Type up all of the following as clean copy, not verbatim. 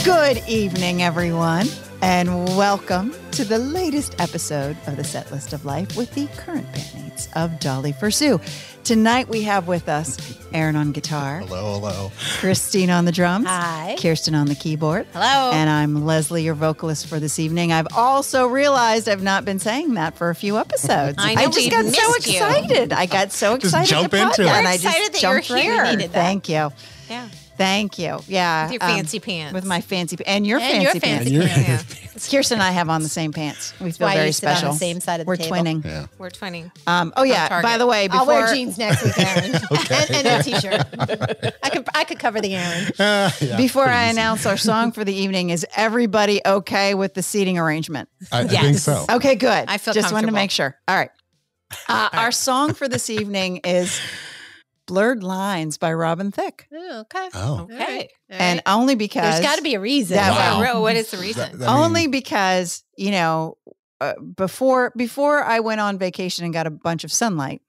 Good evening, everyone, and welcome to the latest episode of the Setlist of Life with the current bandmates of Dolly Fursue. Tonight we have with us Aaron on guitar. Hello. Christine on the drums. Hi. Kirsten on the keyboard. Hello. And I'm Leslie, your vocalist for this evening. I've also realized I've not been saying that for a few episodes. I know, I just got so excited. I got so excited jump to into it. and We're I excited just that you're jumped right here. in. We needed that. Thank you. Yeah. Thank you. Yeah. With your fancy pants. With my fancy and your And fancy your pants. fancy pants. Kirsten and I have on the same pants. We feel why very you sit on special. the same side of the We're table. twinning. Yeah. We're twinning. Oh yeah. Target. By the way, before I'll wear jeans next week, Aaron. Okay. and a t-shirt. I could cover the Aaron. before I easy. announce our song for the evening, is everybody okay with the seating arrangement? I think so. Okay, good. I feel just wanted to comfortable. make sure. All right. Our song for this evening is "Blurred Lines" by Robin Thicke, Oh, okay. Oh. Okay. and only because There's got to be a reason. That Wow. Yeah, what is the reason? only because before I went on vacation and got a bunch of sunlight,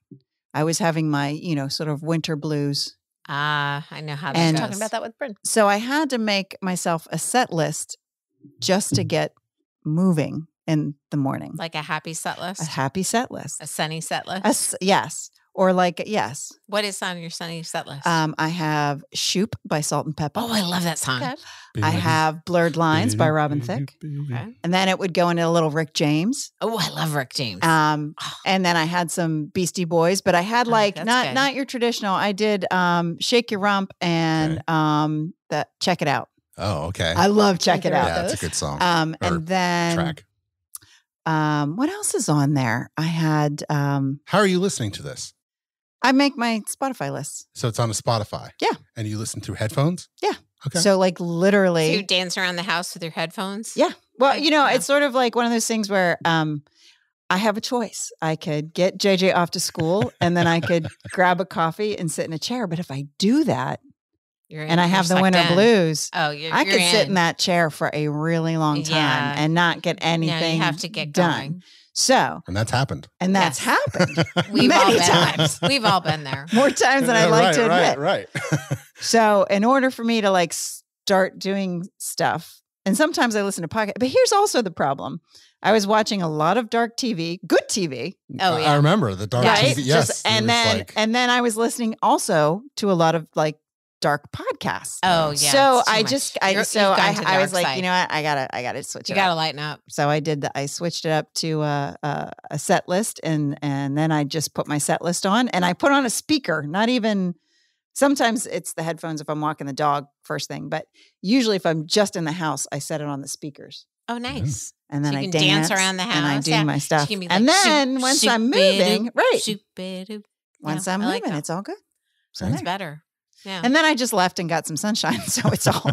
I was having my sort of winter blues. I know how that And- goes. Talking about that with Bryn. So I had to make myself a set list just to get moving in the morning. Like a happy set A list? happy set list. A sunny set list? Yes. Or like, yes. What is on your sunny set list? I have Shoop by Salt and Pepper. Oh, I love that song. Okay. I have Blurred Lines by Robin Thicke. Okay. And then it would go into a little Rick James. Oh, I love Rick James. And then I had some Beastie Boys, but I had like that's not good. not your traditional. I did Shake Your Rump and that Check It Out. Oh, okay. I love Check It Either of Out. Yeah, it's a those. good song. And Or then track. what else is on there? I had How are you listening to this? I make my Spotify lists. So it's on a Spotify. Yeah. And you listen through headphones? Yeah. Okay. So like So literally you dance around the house with your headphones? Yeah. Well, Yeah. it's sort of like one of those things where I have a choice. I could get JJ off to school and then I could grab a coffee and sit in a chair. But if I do that You're and I have the you're winter sucked in. blues, Oh, I could sit in that chair for a really long time Yeah. and not get Yeah, anything you have to get done. going. And that's happened. And that's Yes. happened We've all many been times. there. We've all been there. More times than I'd like to admit. Right. So in order for me to like start doing stuff, and sometimes I listen to podcasts, but here's also the problem. I was watching a lot of dark TV, good TV, Oh, I yeah. remember the dark right? TV. Yes. Just- it and was then like- and then I was listening also to a lot of like dark podcasts. Oh, yeah. so it's too I much. just You've so gone to the I was dark like, side. you know what, I gotta switch You it got to up. lighten up. So I switched it up to a set list, and then I just put my set list on, and I put on a speaker. Not even sometimes it's the headphones if I'm walking the dog first thing, but usually if I'm just in the house, I set it on the speakers. Oh, nice. And then So I you can dance around the and I house, do yeah. my She stuff. can be And like, then shoop, once I'm shoop-a-doo, moving, right? shoop-a-doo. Once Yeah, I'm I like moving, that. it's all good. So That's there. better. Yeah. And then I just left and got some sunshine, so it's all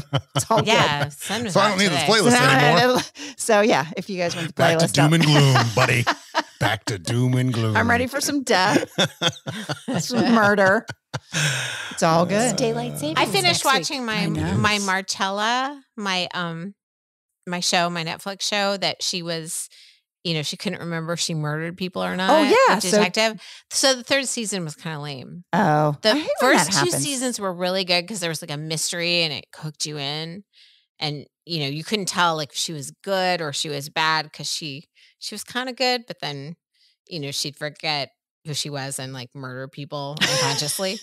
Yeah. Sun was So I out don't need this today. playlist anymore. So yeah, if you guys want the Back to playlist, doom and gloom, buddy. Back to doom and gloom. I'm ready for some death, some murder. It's all good. It's daylight savings. I finished next week. watching my I know. my Marcella, my show, my Netflix show that she was, she couldn't remember if she murdered people or not. Oh, yeah. the So- detective. So the third season was kind of lame. Oh, I The hate when that first two happens. seasons were really good because there was like a mystery and it hooked you in, and you couldn't tell like if she was good or she was bad because she was kind of good, but then she'd forget who she was and like murder people unconsciously.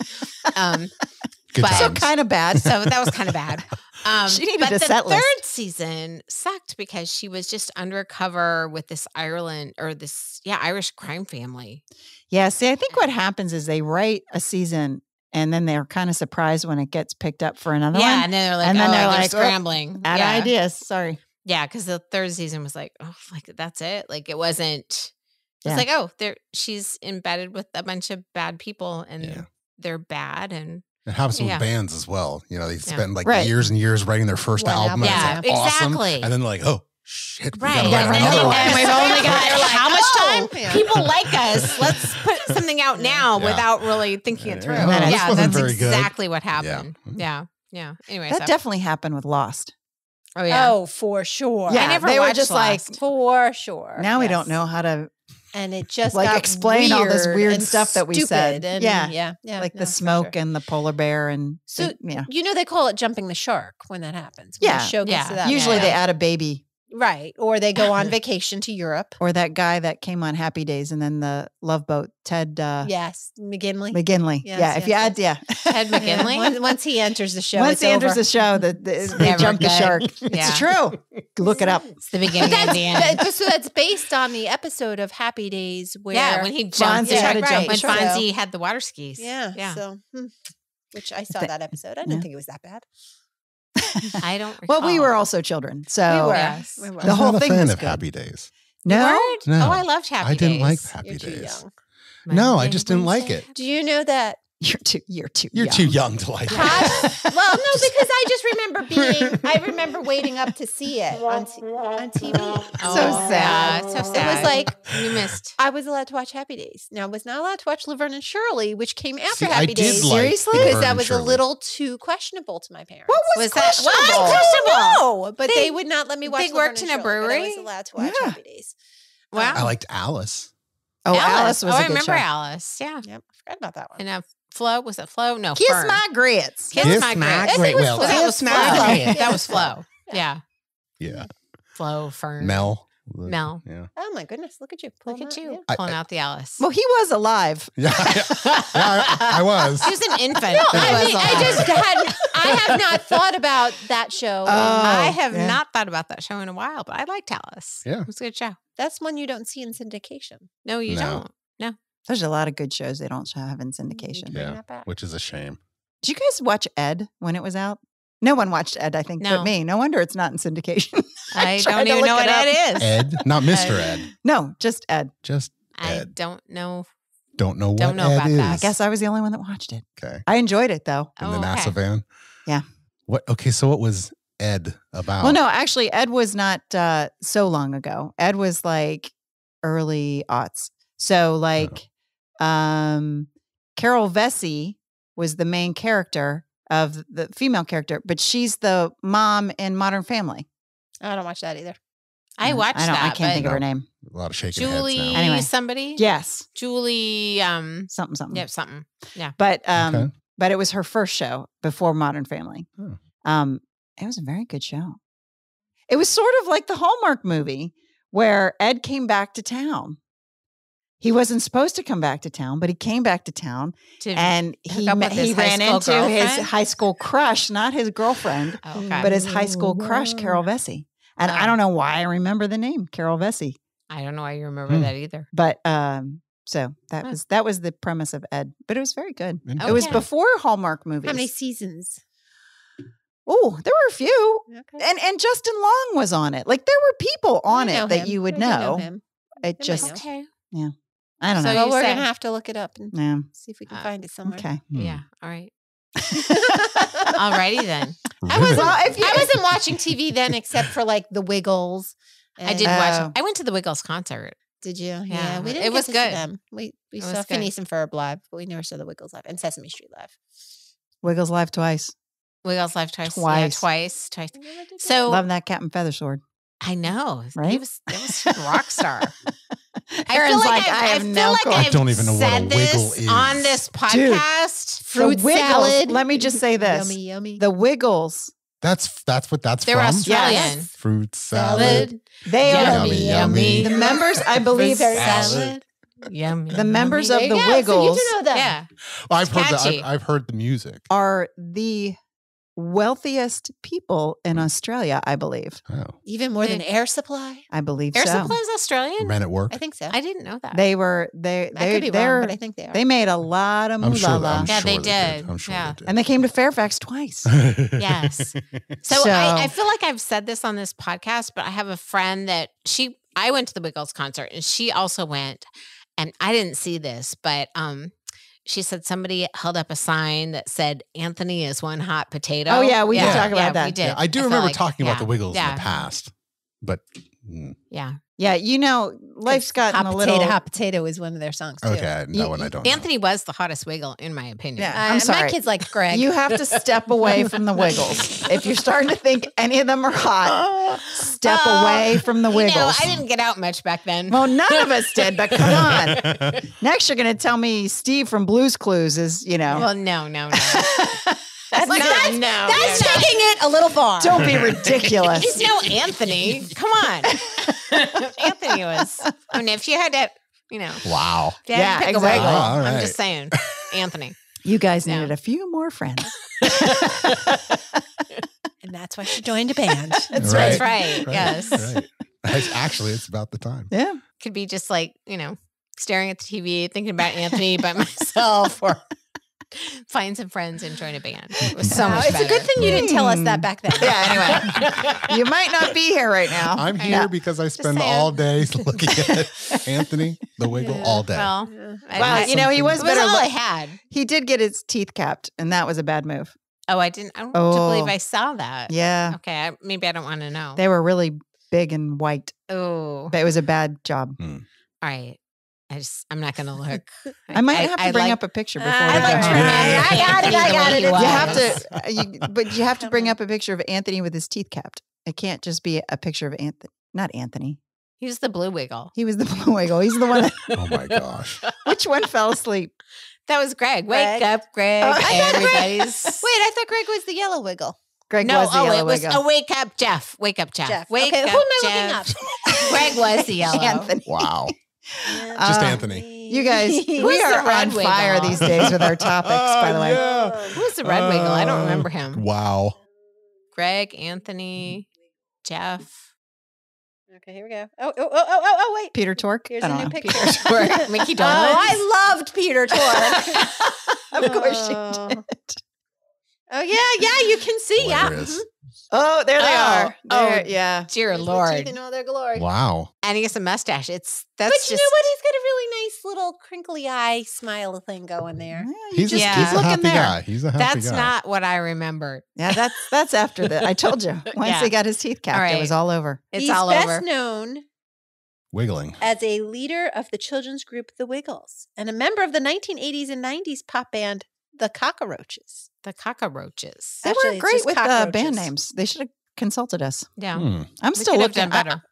Good but- So times. kind of bad. So that was kind of bad. She needed but a the set list. third season sucked because she was just undercover with this Irish crime family. Yeah. See, I think what happens is they write a season and then they're kind of surprised when it gets picked up for another Yeah, one. and then they're like, And then they're like, oh, scrambling. Add yeah. ideas. Sorry. Yeah, because the third season was like, oh, like that's it. Like it wasn't. It's Yeah. like, oh, she's embedded with a bunch of bad people, and Yeah. they're bad, and It happens Yeah. with bands as well. They spend like Right. years and years writing their first One album. album. And Yeah, it's like awesome. exactly. And then they're like, oh, shit. We right. gotta write right. another And one. And we've only got Like, how much time? yeah. People like us. Let's put something out now Yeah. without really thinking it through. Yeah. Well, this Yeah, wasn't that's very good. exactly what happened. Yeah. Anyway, That definitely happened with Lost. oh yeah. Oh, for sure. Yeah, I never they were watched just like, Lost. For sure. now we Yes. don't know how to And it just Like got explain all this weird and stuff that we said. stupid and Yeah. yeah. the smoke and the polar bear and So yeah. they call it jumping the shark when that happens. When Yeah. the show gets to that Usually point. they add a baby. Right. Or they go on vacation to Europe. Or that guy that came on Happy Days and then the Love Boat, Ted Yes. McGinley. McGinley. Yes, if you add, Ted McGinley. Once he enters the show, once it's he enters over. the show, they never jump the good. shark. Yeah. It's true. Look it up. It's the beginning and the end. So that's based on the episode of Happy Days where When he jumped, Fonzie had to jump when the shark. Fonzie had the water skis. Yeah. So, which I saw that episode. I didn't think it was that bad. I don't recall. Well, we were also children, so We were. Yes. We were. The whole I'm not thing a fan was of good. Happy Days. No, Word? No. Oh, I loved Happy I didn't Days. like Happy You're too Days. young. No, I just didn't like it. Do you know that? you're too You're young. too young to like it. Well, no, because I remember waiting up to see it on TV. Oh, So sad. So sad. It was like you missed. I was allowed to watch Happy Days. Now I was not allowed to watch Laverne and Shirley, which came after See, Happy I did Days. like Seriously? Laverne Because that and was a Shirley. little too questionable to my parents. What Was that I don't know, but they would not let me watch. they Laverne worked and in a Shirley, but I brewery? was allowed to watch Yeah. Happy Days. Wow. I liked Alice. Oh, Alice was Oh, a I good remember show. Alice. Yeah. Yep, I forgot about that one. And Flo, was it Flo? No, Kiss Fern. my grits. Kiss my grits. I think it was Well, Flo. That was Kiss Flo. my grits. That was Flo. Yeah. Yeah. Flo, Fern. Mel. Mel. Yeah. Oh my goodness! Look at you! Look pulling at that, you yeah. pulling out the Alice. Well, he was alive. Yeah, I was. She was an infant. I have not thought about that show. I have yeah. not thought about that show in a while, but I liked Alice. Yeah. It was a good show. That's one you don't see in syndication. No, you No. don't. There's a lot of good shows they don't have in syndication. Bring Yeah. that back. Which is a shame. Did you guys watch Ed when it was out? No one watched Ed, I think, No. but me. No wonder it's not in syndication. I tried don't to even look know it what up. Ed is. Ed, not Mr. Ed. No, just Ed. Just I Ed. don't know. Don't know what Don't know Ed about is. that. I guess I was the only one that watched it. Okay. I enjoyed it though. In the Oh, NASA okay. van. Yeah. What? Okay. So what was Ed about? Well, no, actually, Ed was not so long ago. Ed was like early aughts. So like Carol Vesey was the main character of the female character, but she's the mom in Modern Family. I don't watch that either. I watched I that. I can't think of her but name. A lot of shaking Julie heads now. Anyway. somebody? Yes. Julie, Something. yep, something. But Okay. but it was her first show before Modern Family. Oh. It was a very good show. It was sort of like the Hallmark movie where Ed came back to town. He wasn't supposed to come back to town, but he came back to town and he up with his high ran school into his girlfriend? high school crush, not his girlfriend, Okay. but his high school crush, Carol Vesey. And I Oh. don't know why I remember the name Carol Vesey, I don't know why you remember that either. but so Huh. that was the premise of Ed, but it was very good. Interesting. It was Okay. before Hallmark movies. How many seasons? Oh, there were a few. Okay. And Justin Long was on it. Like there were people on I know it that him. you would I do know. him. It might just, know. Okay. I don't So know. Well, you we're say- gonna have to look it up and Yeah. see if we can find it somewhere. Okay. Yeah. All right. Alrighty then. I wasn't. Well, if you- I wasn't watching TV then, except for like the Wiggles. I did Oh. watch. I went to the Wiggles concert. Did you? Yeah, we didn't. it get was to see good. them. We It saw was good. Phineas and Ferb live, but we never saw the Wiggles live and Sesame Street live. Wiggles live twice. Wiggles live twice. Yeah, Twice. twice. We never did that. So Love that Captain Feathersword. I know. He Right? was a rock star. Aaron's like, I have feel no like clue. I I've don't even know what a said this wiggle is. on this podcast. Fruit The Wiggles, salad. let me just say this. Yummy, yummy. The Wiggles, That's what that's They're from. Australian. Yes. Fruit salad. Salad. they are Yummy, yummy. the members, I believe, Fruit salad. Yummy. the members There of you the go. So Wiggles you do know that. Yeah. I've heard catchy. I've heard the music. are the wealthiest people in Australia, I believe. Oh, Even more than Air Supply. I believe Air so. Supply is Australian? men at work. I think so. I didn't know that. They I could be wrong, but I think they are. they made a lot of I'm sure. moolah. I'm Yeah, sure they did. did. I'm sure Yeah. they did. And they came to Fairfax twice. Yes. So I feel like I've said this on this podcast, but I have a friend that I went to the Wiggles concert and she also went, and I didn't see this, but she said somebody held up a sign that said Anthony is one hot potato. Oh, yeah, we did talk about yeah, that. We did. Yeah, I do feel remember like- talking about yeah, the Wiggles in yeah. the past, but Yeah. Yeah, life's gotten a little. Hot Potato is one of their songs too. Okay, that one I don't know. Anthony was the hottest wiggle, in my opinion. Yeah. I'm sorry. My kids like Greg. You have to step away from the Wiggles. If you're starting to think any of them are hot, step away from the Wiggles. I didn't get out much back then. Well, none of us did, but come on. Next, you're going to tell me Steve from Blue's Clues is, Well, no. That's taking it a little far. Don't be ridiculous. He's no Anthony. Come on. Anthony was. I mean, if you had to, Wow. if you had to pick a wiggle, all right. I'm just saying, Anthony. You guys No. needed a few more friends. And that's why she joined a band. That's right. Yes. Right. Actually, it's about the time. Yeah. Could be just like, staring at the TV, thinking about Anthony by myself, or find some friends and join a band. It was so much It's better. a good thing you didn't tell us that back then. Yeah, anyway. You might not be here right now. I'm here because I spend saying. all day looking at Anthony the Wiggle all day. Well, He was it was better. all I had. He did get his teeth capped, and that was a bad move. Oh, I didn't. I don't Oh. believe I saw that. Yeah. Okay. Maybe I don't want to know. They were really big and white, Oh, but it was a bad job. all right. I'm not going to look. I might have to bring like- up a picture before I we like go. trying. I got it. Anthony the way he You have was. but you have to bring up a picture of Anthony with his teeth capped. It can't just be a picture of Anthony. Not Anthony. He was the blue wiggle. He was the blue wiggle. He's the one. Oh my gosh. Which one fell asleep? That was Greg. Greg. Wake up, Greg. Oh, I thought Everybody's. Wait, I thought Greg was the yellow wiggle. Greg No, was the yellow it was wiggle. wake up, Jeff. Wake up, Jeff. Wake Okay, up, who am I Jeff. looking up? Greg was the yellow. Anthony. Wow. Yeah. Just Um, Anthony. You guys, Who's we are the red on fire wiggle? these days with our topics, by the way. Yeah. Who was the red wiggle? I don't remember him. Wow. Greg, Anthony, Jeff. Okay, here we go. Oh, wait. Peter Tork? Here's I a don't new know. picture. Tork. Mickey Oh, Dolenz. I loved Peter Tork. Of course Oh. she did. Oh, yeah, you can see. Yeah. Hilarious. Oh, there they Oh, are. There, oh. yeah. Dear There's the Lord. teeth in all their glory. Wow. And he has a mustache. That's But just. you know what? He's got a really nice little crinkly eye smile thing going there. Yeah, you He's, just Yeah. keep he's a looking happy there. guy. He's a happy That's guy. not what I remembered. Yeah, that's after that. I told you. Once Yeah. he got his teeth capped, All it right. was all over. It's He's all best over. known Wiggling. as a leader of the children's group The Wiggles and a member of the 1980s and 90s pop band The Cockroaches. The cockroaches. They Actually, weren't it's great just with cockroaches. band names. They should have consulted us. Yeah. I'm We still could have looking done better.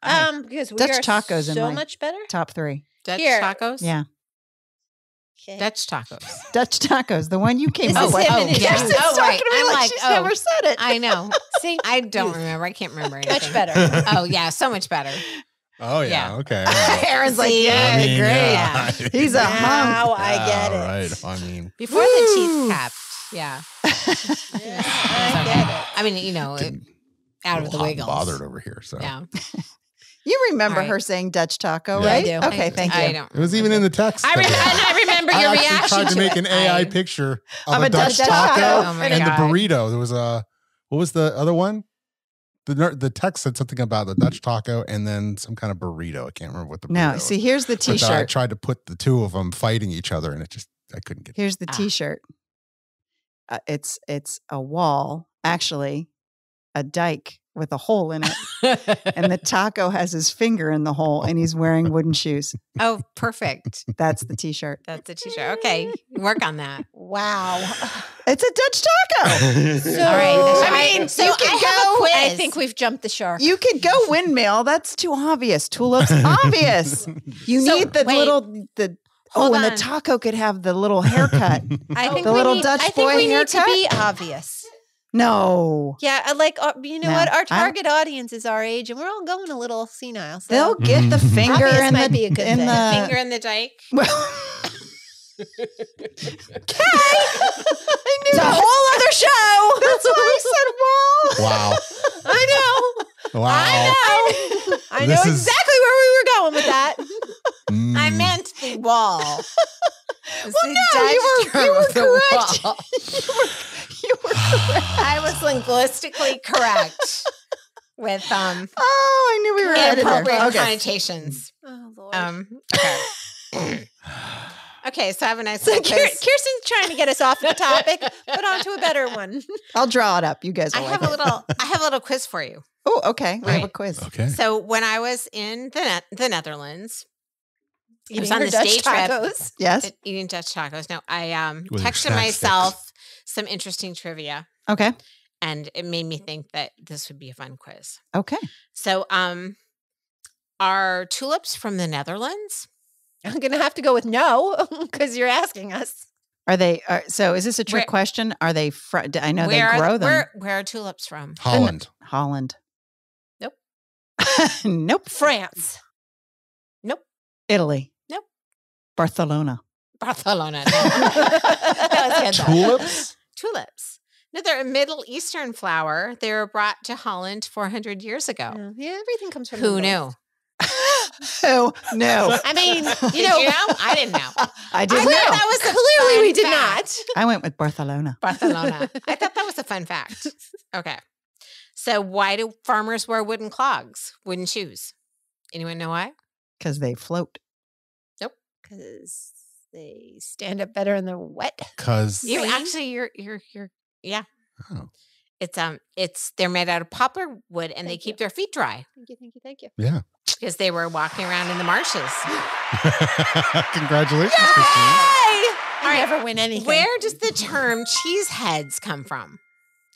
Because we Dutch are tacos in so my- much better. top 3. Dutch Here. tacos? Yeah. Okay. Dutch tacos. Dutch tacos, the one you came This up is with. him and his- yeah. Kirsten's Oh, talking right. to me I'm like like, she's oh. never said it. I know. See, I don't remember. I can't remember anything. much better. Oh, yeah. So much better. Oh, yeah. Yeah. Okay. all right. Aaron's like, See? yeah, I mean, great. yeah. He's a Now hunk. I get All it. right. I mean, Before the teeth capped. Yeah. Yeah, I get it. I mean, out of the hot and wiggles. bothered over here. So Yeah. You remember All right. her saying Dutch taco, Yeah, right? I do. Okay, thank you. I don't. it was even in the text. I that we had. and I remember your I actually reaction tried to make it. an AI I- picture Of of a a Dutch Dutch taco taco. Oh my and the God. burrito. There was what was the other one? The text said something about the Dutch taco and then some kind of burrito. I can't remember what the burrito No, was. see, here's the But then I T-shirt. tried to put the two of them fighting each other, and I couldn't get. Here's the Ah. T-shirt. It's a wall, actually, a dike with a hole in it, and the taco has his finger in the hole, and he's wearing wooden shoes. Oh, perfect. That's the T-shirt. That's a t-shirt. Okay. Work on that. Wow. It's a Dutch taco. So, All right. I mean, so you I can have a go. quiz. I think we've jumped the shark. You could go windmill. That's too obvious. Tulip's obvious. You So, need the wait. little Hold and the on. taco could have the little haircut. I think The we little need, Dutch I think boy we need to haircut? be obvious. No, Yeah, you know No, what? Our I don't- target audience is our age, and we're all going a little senile. So they'll get the finger Obvious in might the be a good in thing. the Finger in the dike. Well, I knew it's a it. whole other show. That's why I said wall. Wow. I know. Wow. I know This is- exactly where we were going with that. Mm. I meant the wall. It's the no, you Dutch were term of the correct. wall. You were correct. I was linguistically correct with Oh, I knew we were headed there. inappropriate Okay. connotations. Oh Lord. Okay. Okay, so I have a nice So little quiz. Kirsten's trying to get us off the topic, but onto a better one. I'll draw it up. You guys I will have like a it. little quiz for you. Oh, okay. We have a Right. quiz. Okay. So when I was in the Netherlands, I was Eating on her the Dutch stage trip. tacos. Yes. Eating Dutch tacos. No, I With your texted snack myself some interesting trivia, Okay. and it made me think that this would be a fun quiz. Okay. So, are tulips from the Netherlands? I'm going to have to go with no because you're asking us. Are they? So is this a trick Where- question? Are they? I know where they grow them. Where are tulips from? Holland. Holland. Nope. Nope. France. Nope. Italy. Nope. Barcelona. Barcelona. No. That was good, though. Tulips? Tulips. No, they're a Middle Eastern flower. They were brought to Holland 400 years ago. Yeah, everything comes from Who the knew? North. Oh no! I mean, Did you know? I didn't know. I did I know. thought that was a clearly fun we did fact. I went with Barcelona. Barcelona. I thought that was a fun fact. Okay. So why do farmers wear wooden clogs, wooden shoes? Anyone know why? Because they float. because they stand up better in the wet. Because You Rain? actually, you're, yeah. oh, It's they're made out of poplar wood, and they Thank keep you. their feet dry Thank you. yeah. because they were walking around in the marshes. Congratulations, Christine. I right. never win anything. Where does the term cheeseheads come from?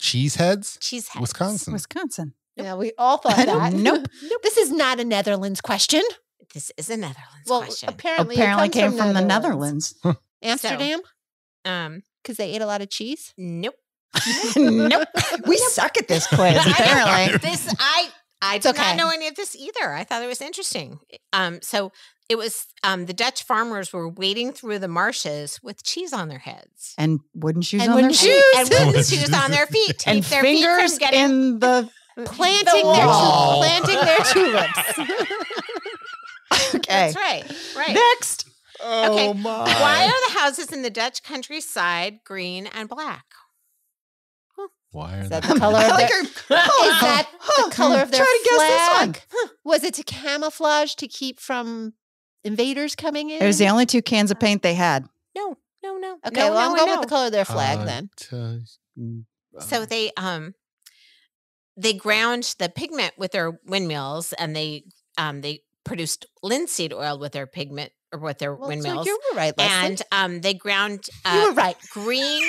Cheeseheads? Cheeseheads. Wisconsin. Wisconsin. Yeah, we all thought I that. don't- nope. This is not a Netherlands question. This is a Netherlands Well, question. apparently, Apparently it came comes from the Netherlands. Amsterdam, Um, because they ate a lot of cheese. nope. Nope. We suck at this quiz, apparently. This I did okay. not know any of this either. I thought it was interesting. So it was the Dutch farmers were wading through the marshes with cheese on their heads. And wooden shoes And on wooden their shoes. feet. And wooden shoes on their feet to And keep their feet fingers from getting in the... Planting wall. their tulips. Okay. That's right. Right. Next. Oh Okay. my. Why are the houses in the Dutch countryside green and black? Why are Is that they? the color of their, Is is that the color of their Try to guess this one. flag? Was it to camouflage to keep from invaders coming in? It was the only two cans of paint they had. No. Okay, No, well, I'm no, going no. with the color of their flag then. So they ground the pigment with their windmills, and they produced linseed oil with their pigment or with their Well, so windmills. you were right, Leslie. And they ground you were right. green.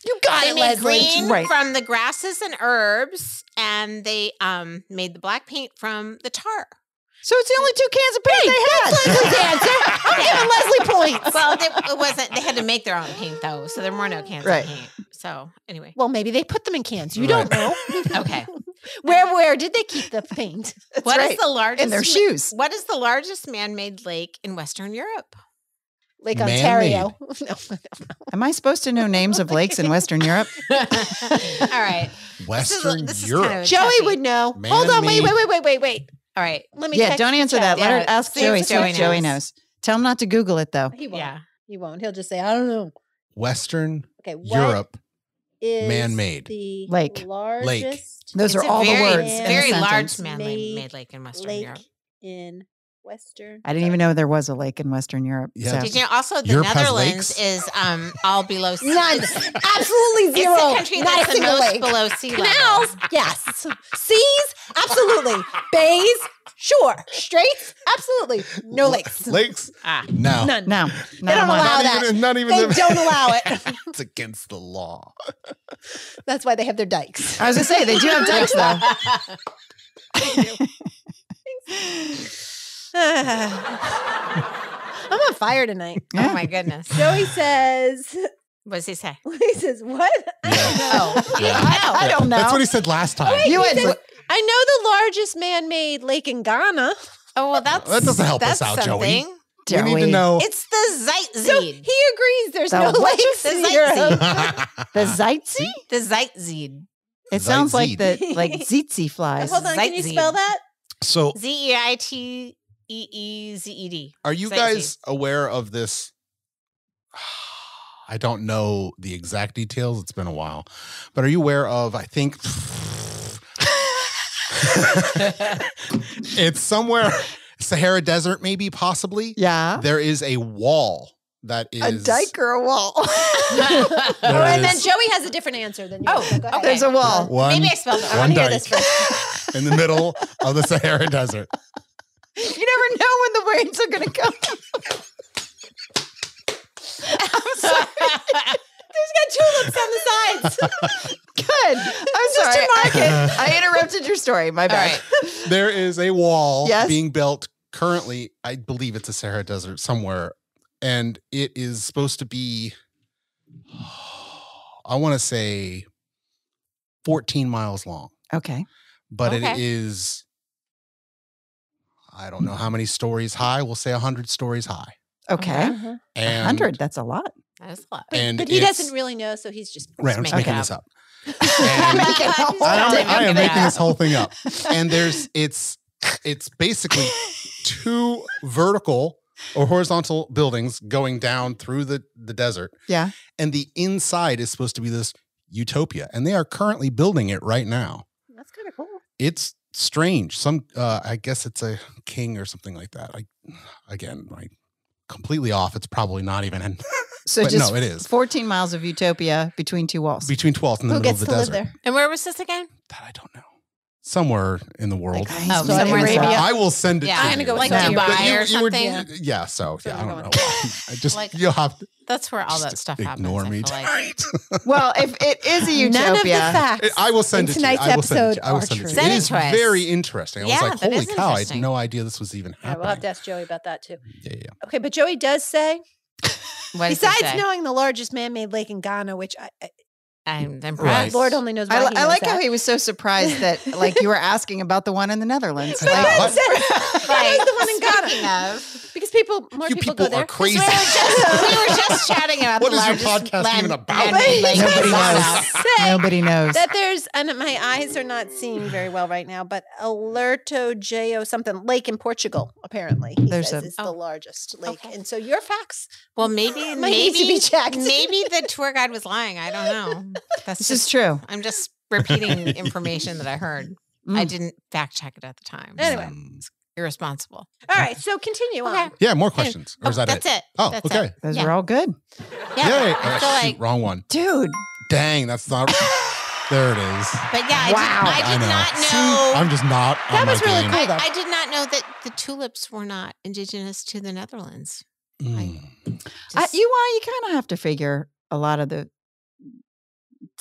You got They it, made Leslie. green Right. from the grasses and herbs, and they made the black paint from the tar. So it's the only two cans of paint they had. Leslie's answer. I'm giving Leslie points. Well, it wasn't. They had to make their own paint though, so there were no cans Right. of paint. So anyway, Well, maybe they put them in cans. You don't know. okay. Where did they keep the paint? That's What is right. the largest In their shoes. What is the largest man-made lake in Western Europe? Lake Man-made. Ontario. No. Am I supposed to know names of lakes in Western Europe? All right. Western this is Europe. kind of Joey touchy. would know. Hold on. Man-made. Wait. All right. Let me Yeah, text don't answer Chad. that. Let her Yeah, ask see Joey. if See if Joey Joey knows. knows. Tell him not to Google it, though. He won't. Yeah. He won't. He'll just say, I don't know. Western Okay. What Europe. is Man-made. the Lake. largest Those It's are a all very, the words in a Very sentence. large man-made Made made lake in Western lake Europe. in Western? I didn't even know there was a lake in Western Europe. Yeah. So. Did you know also the Europe has Netherlands lakes? is all below sea None. Absolutely It's zero. the country Not that's a the single most lake. below sea level. Canals, yes. Seas, absolutely. Bays, sure. Straits, absolutely. No lakes. Lakes? Ah. No. None. No, They don't one. allow Not that. even, not even They the- don't allow it. It's against the law. That's why they have their dikes. I was going to say, they do have dikes, though. I'm on fire tonight. Yeah. Oh my goodness. Joey says, What does he say? he says, what? Yeah. Oh, Yeah. I don't know. That's what he said last time. You He had says, I know the largest man-made lake in Ghana. Oh, well, that's That doesn't help us that's out, Joey. something. We need to Joey. know. It's the Zeitzee. So he agrees there's The no what? lakes The in Zeitzee. Europe. The Zeitzee? the Zeitzee. It sounds like Zeitzee. the tsetse flies. Hold on, can you Zeitzee. spell that? So, Zeiteezed. are you Zeitzee. guys aware of this? I don't know the exact details. It's been a while. But are you aware of, I think, it's somewhere, Sahara Desert, maybe, possibly. Yeah. There is a wall that is A dike or a wall? There And then is Joey has a different answer than you. Oh, so go ahead. There's a wall. one, Maybe I spelled it I wrong. one want to hear this dike first. in the middle of the Sahara Desert. You never know when the rains are going to come. I'm sorry. There's got tulips on the sides. Good. I'm sorry. to mark it. I interrupted your story. My All bad. right. There is a wall Yes. being built currently. I believe it's a Sahara Desert somewhere. And it is supposed to be, I want to say 14 miles long. Okay. But it Okay. is, I don't know how many stories high. We'll say 100 stories high. Okay. Uh-huh. And 100. That's a lot. That is a lot. And But he it's- doesn't really know, so he's just Right, I'm just make it making up. this up. I'm And making a whole I am Make it making up. this whole thing up. And it's basically two vertical or horizontal buildings going down through the desert. Yeah. And the inside is supposed to be this utopia. And they are currently building it right now. That's kind of cool. It's strange. Some I guess it's a king or something like that. I'm completely off. It's probably not even in So but just no, it is. 14 miles of utopia between two walls. Between 12th and the Who middle gets of to the live desert. there? And where was this again? That I don't know. Somewhere in the world. Like, Oh, Saudi somewhere in Arabia. Saudi- I will send it Yeah, to I'm you. gonna go with like Saudi Dubai Arabia. or something. Yeah, so That's where I I'm don't going. know why. I just Like- you'll have to That's where all that just stuff happens. ignore I me feel like. tonight. Well, if it is a utopia. None of the facts I will send in it to you. tonight's I will send it to episode you. I will are send it to true. you. Send It it is to us. very interesting. I was Yeah, like, that holy is cow, I had interesting. no idea this was even Yeah, happening. we'll have to ask Joey about that too. Yeah. Okay, but Joey does say, What does it besides say? knowing the largest man-made lake in Ghana, which I'm impressed. Right. Lord only knows why he knows I like that. how he was so surprised that like you were asking about the one in the Netherlands. What? Like, What? That was the one in Ghana. Speaking of, Because more You people people go there. are crazy. we were just chatting about What the is your largest podcast even about? man-made lake in Nobody Ghana. knows. Say Nobody knows. that there's, and my eyes are not seeing very well right now, but Alerto Geo something lake in Portugal, apparently. He There's says a- is the largest lake. Okay. And so your facts Well, maybe might need to be checked. maybe the tour guide was lying. I don't know. That's This just is true. I'm just repeating information that I heard. I Mm. didn't fact check it at the time. Anyway. It's irresponsible. All right, so continue Okay. on. Yeah, more questions. Or is that that's it. Oh, That's okay. it. Those Yeah. are all good. Yeah, Yay. I Oh, feel shoot, like, wrong one. Dude. Dang, that's not. There it is. but yeah, Wow. I did know. not See, know. I'm just not. That on my was really game. cool, though. I did not know that the tulips were not indigenous to the Netherlands. Mm. Just- You kind of have to figure a lot of the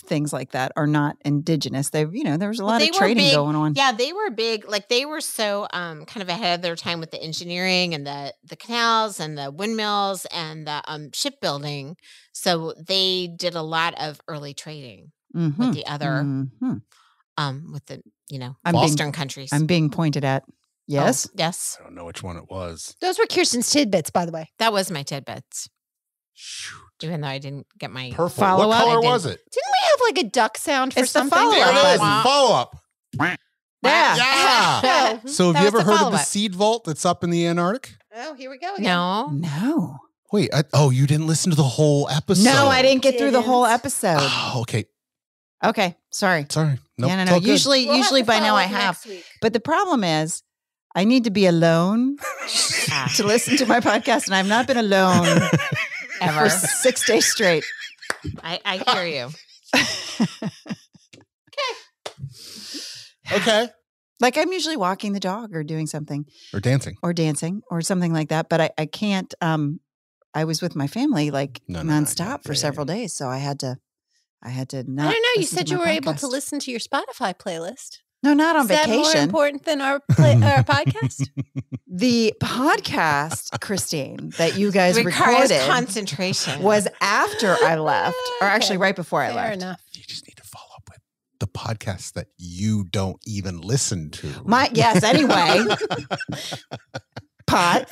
things like that are not indigenous. There was a lot they of were trading big- going on. Yeah, they were big. Like they were so kind of ahead of their time with the engineering and the canals and the windmills and the shipbuilding. So they did a lot of early trading Mhm. with the other Mhm. with the I'm being- Eastern countries. I'm being pointed at. Yes. Oh, yes. I don't know which one it was. Those were Kirsten's tidbits, by the way. That was my tidbits. Shoot. Even though I didn't get my Purple. Follow What up? color I didn't- was it? Didn't we have like a duck sound for It's the something? follow-up There it is. Wow. Follow up. Yeah. Yeah. Oh, So That have you was ever the heard of the follow-up. seed vault that's up in the Antarctic? oh, here we go again. No. No. Wait. You didn't listen to the whole episode? No, I didn't get through the whole Didn't. episode. Oh, okay. Okay. Sorry. Sorry. Nope, yeah, it's no. all good. Usually We'll have to by now follow I up have. next week. But the problem is I need to be alone to listen to my podcast, and I've not been alone Ever. for 6 days straight. I hear you. Okay. Like I'm usually walking the dog or doing something Or dancing. or dancing or something like that. But I can't, I was with my family like No, nonstop for yeah, several days. So I had to not. I don't know. You listen said to you my were able to podcast. listen to your Spotify playlist. No, not on Is that more vacation. important than our podcast? The podcast, Christine, that you guys Requires recorded concentration. was after I left, or actually Okay. right before I Fair left. enough. You just need to follow up with the podcasts that you don't even listen to. Yes. Anyway, pot.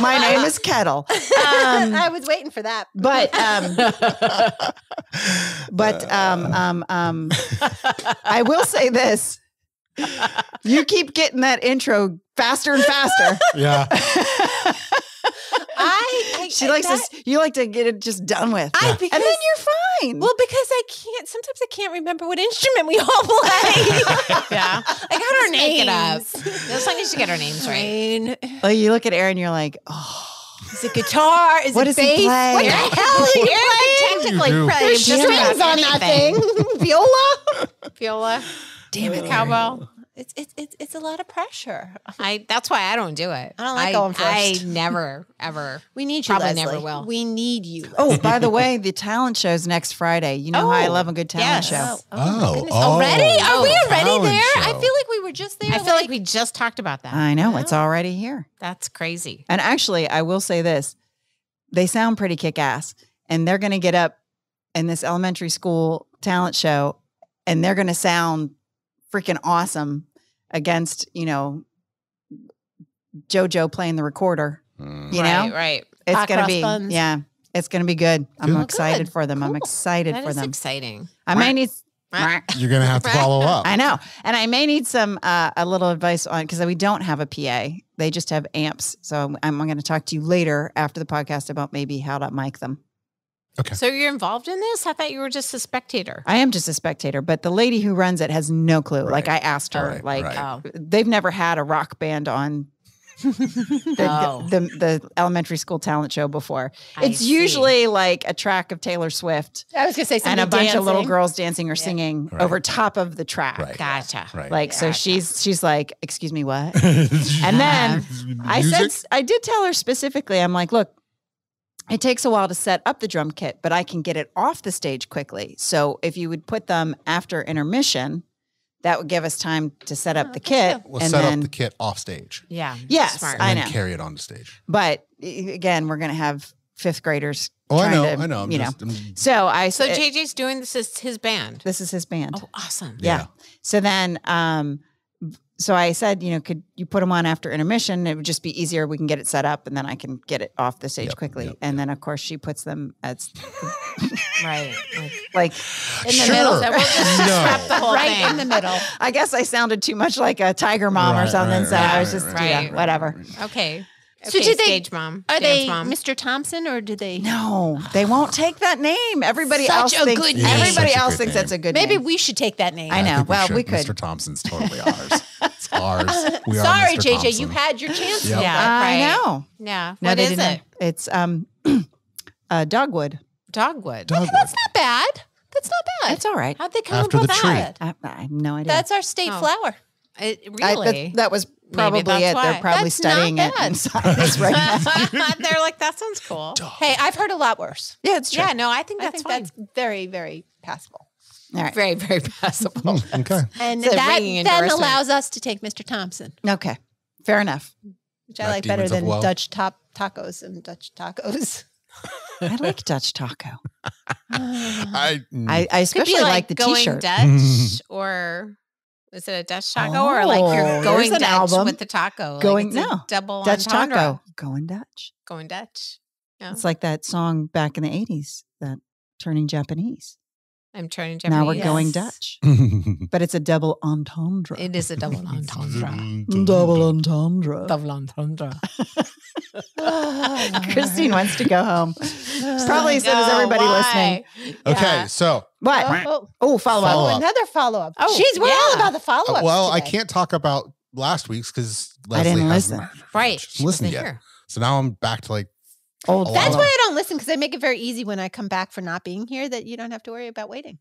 My name is Kettle. I was waiting for that. But I will say this: you keep getting that intro faster and faster. Yeah. She likes this. You like to get it just done with, I and because then you're fine. well, because I can't. Sometimes I can't remember what instrument we all play. Yeah. I got our Make it up. names. As long as you get our names right. Like you look at Erin, you're like, oh, Is it guitar? Is What it does he bass? play? What the hell are you playing? Technically, You do. probably There's just strings about on that anything. thing. Viola. Viola. Damn it, Cowbell. It's a lot of pressure. That's why I don't do it. I don't like going I first. never, ever. We need you, Probably Leslie. never will. We need you. Leslie. Oh, by the way, the talent show's next Friday. You know how I love a good talent yes. show. my goodness. Oh, Already? Are we already talent there? show. I feel like we were just there. I feel like we just talked about that. I know, it's already here. That's crazy. And actually, I will say this. They sound pretty kick-ass. And they're going to get up in this elementary school talent show, and they're going to sound freaking awesome against, JoJo playing the recorder. You know? Right. It's Hot going to cross be, buns. it's going to be good. I'm Good. excited Good. for them. I'm Cool. excited That for is them. exciting. I may need... You're going to have to follow up. I know. And I may need some a little advice on, because we don't have a PA. They just have amps. So I'm going to talk to you later after the podcast about maybe how to mic them. So you're involved in this? I thought you were just a spectator. I am just a spectator, but the lady who runs it has no clue. Right. Like I asked her, Right, like right. they've never had a rock band on the elementary school talent show before. I It's see. usually like a track of Taylor Swift I was going to say and something a bunch of little dancing. girls dancing or singing Right. over top of the track. Right. Gotcha. Right. Like, so she's like, excuse me, what? and And then I did tell her specifically, I'm like, look, it takes a while to set up the drum kit, but I can get it off the stage quickly. So if you would put them after intermission, that would give us time to set up the kit. we'll and set then, up the kit off stage. Yeah. Yes, Smart. I And know. then carry it on the stage. But again, we're going to have fifth graders. Oh, I trying know. to, I know. I'm you just, know. So So JJ's doing this as his band. this is his band. Oh, awesome. Yeah. So then, so I said, could you put them on after intermission? It would just be easier. We can get it set up and then I can get it off the stage Yep, quickly. yep, and then of course she puts them at Right. like, In the Sure. middle. So we'll just No. scrap the whole Right thing. in the middle. I guess I sounded too much like a tiger mom or Right, something. right, So I right, was just, right, whatever. Okay. So Okay, did they- stage mom? Are dance they mom. Mr. Thompson or do they? No, they won't take that name. Everybody Such else a thinks, good name. everybody Such a else good thinks name. that's a good Maybe name. we should take that name. I know. think Well, should. we could. Mr. Thompson's totally ours. It's ours. We are Sorry, Mr. JJ, Thompson. you had your chance. Yep. Yeah. I right. know. Yeah. No, What they is didn't. it? It's Dogwood. Dogwood. Dogwood. That's not bad. That's not bad. It's all right. How'd they come After up with the tree. that? I have no idea. That's our state Oh. flower. Really? that was probably that's it. why. They're probably That's not studying it bad. in science right now. They're like, that sounds cool. Hey, I've heard a lot worse. Yeah, it's true. Yeah, no, I think I that's think fine. that's very, very passable. All right. Very, very possible. Okay. And It's a that ringing then endorsement. allows us to take Mr. Thompson, Okay. Fair enough. which I Not like better Demons of than Woe. Dutch tacos and Dutch tacos. I like Dutch taco. I I Could especially be like the going t-shirt. Dutch, or is it a Dutch taco, or like Oh, you're there's going an Dutch album. with the taco? Like Going- it's a no. double Dutch entendre. taco. Going Dutch. Going Dutch. Yeah. It's like that song back in the 80s, that Turning Japanese. I'm turning Now Japanese. we're going Yes. Dutch. But it's a double entendre. It is a double entendre. Double entendre. Double entendre. Christine wants to go home. Probably so does everybody listening. Okay, so What? Oh, Oh, follow Follow up. up. another follow up. Oh, We're all yeah. about the follow up. well, I can't talk about last week's because I didn't listen. Right. She listened yet. Here. So now I'm back to like Old A lot That's of- why I don't listen because they make it very easy when I come back for not being here that you don't have to worry about waiting.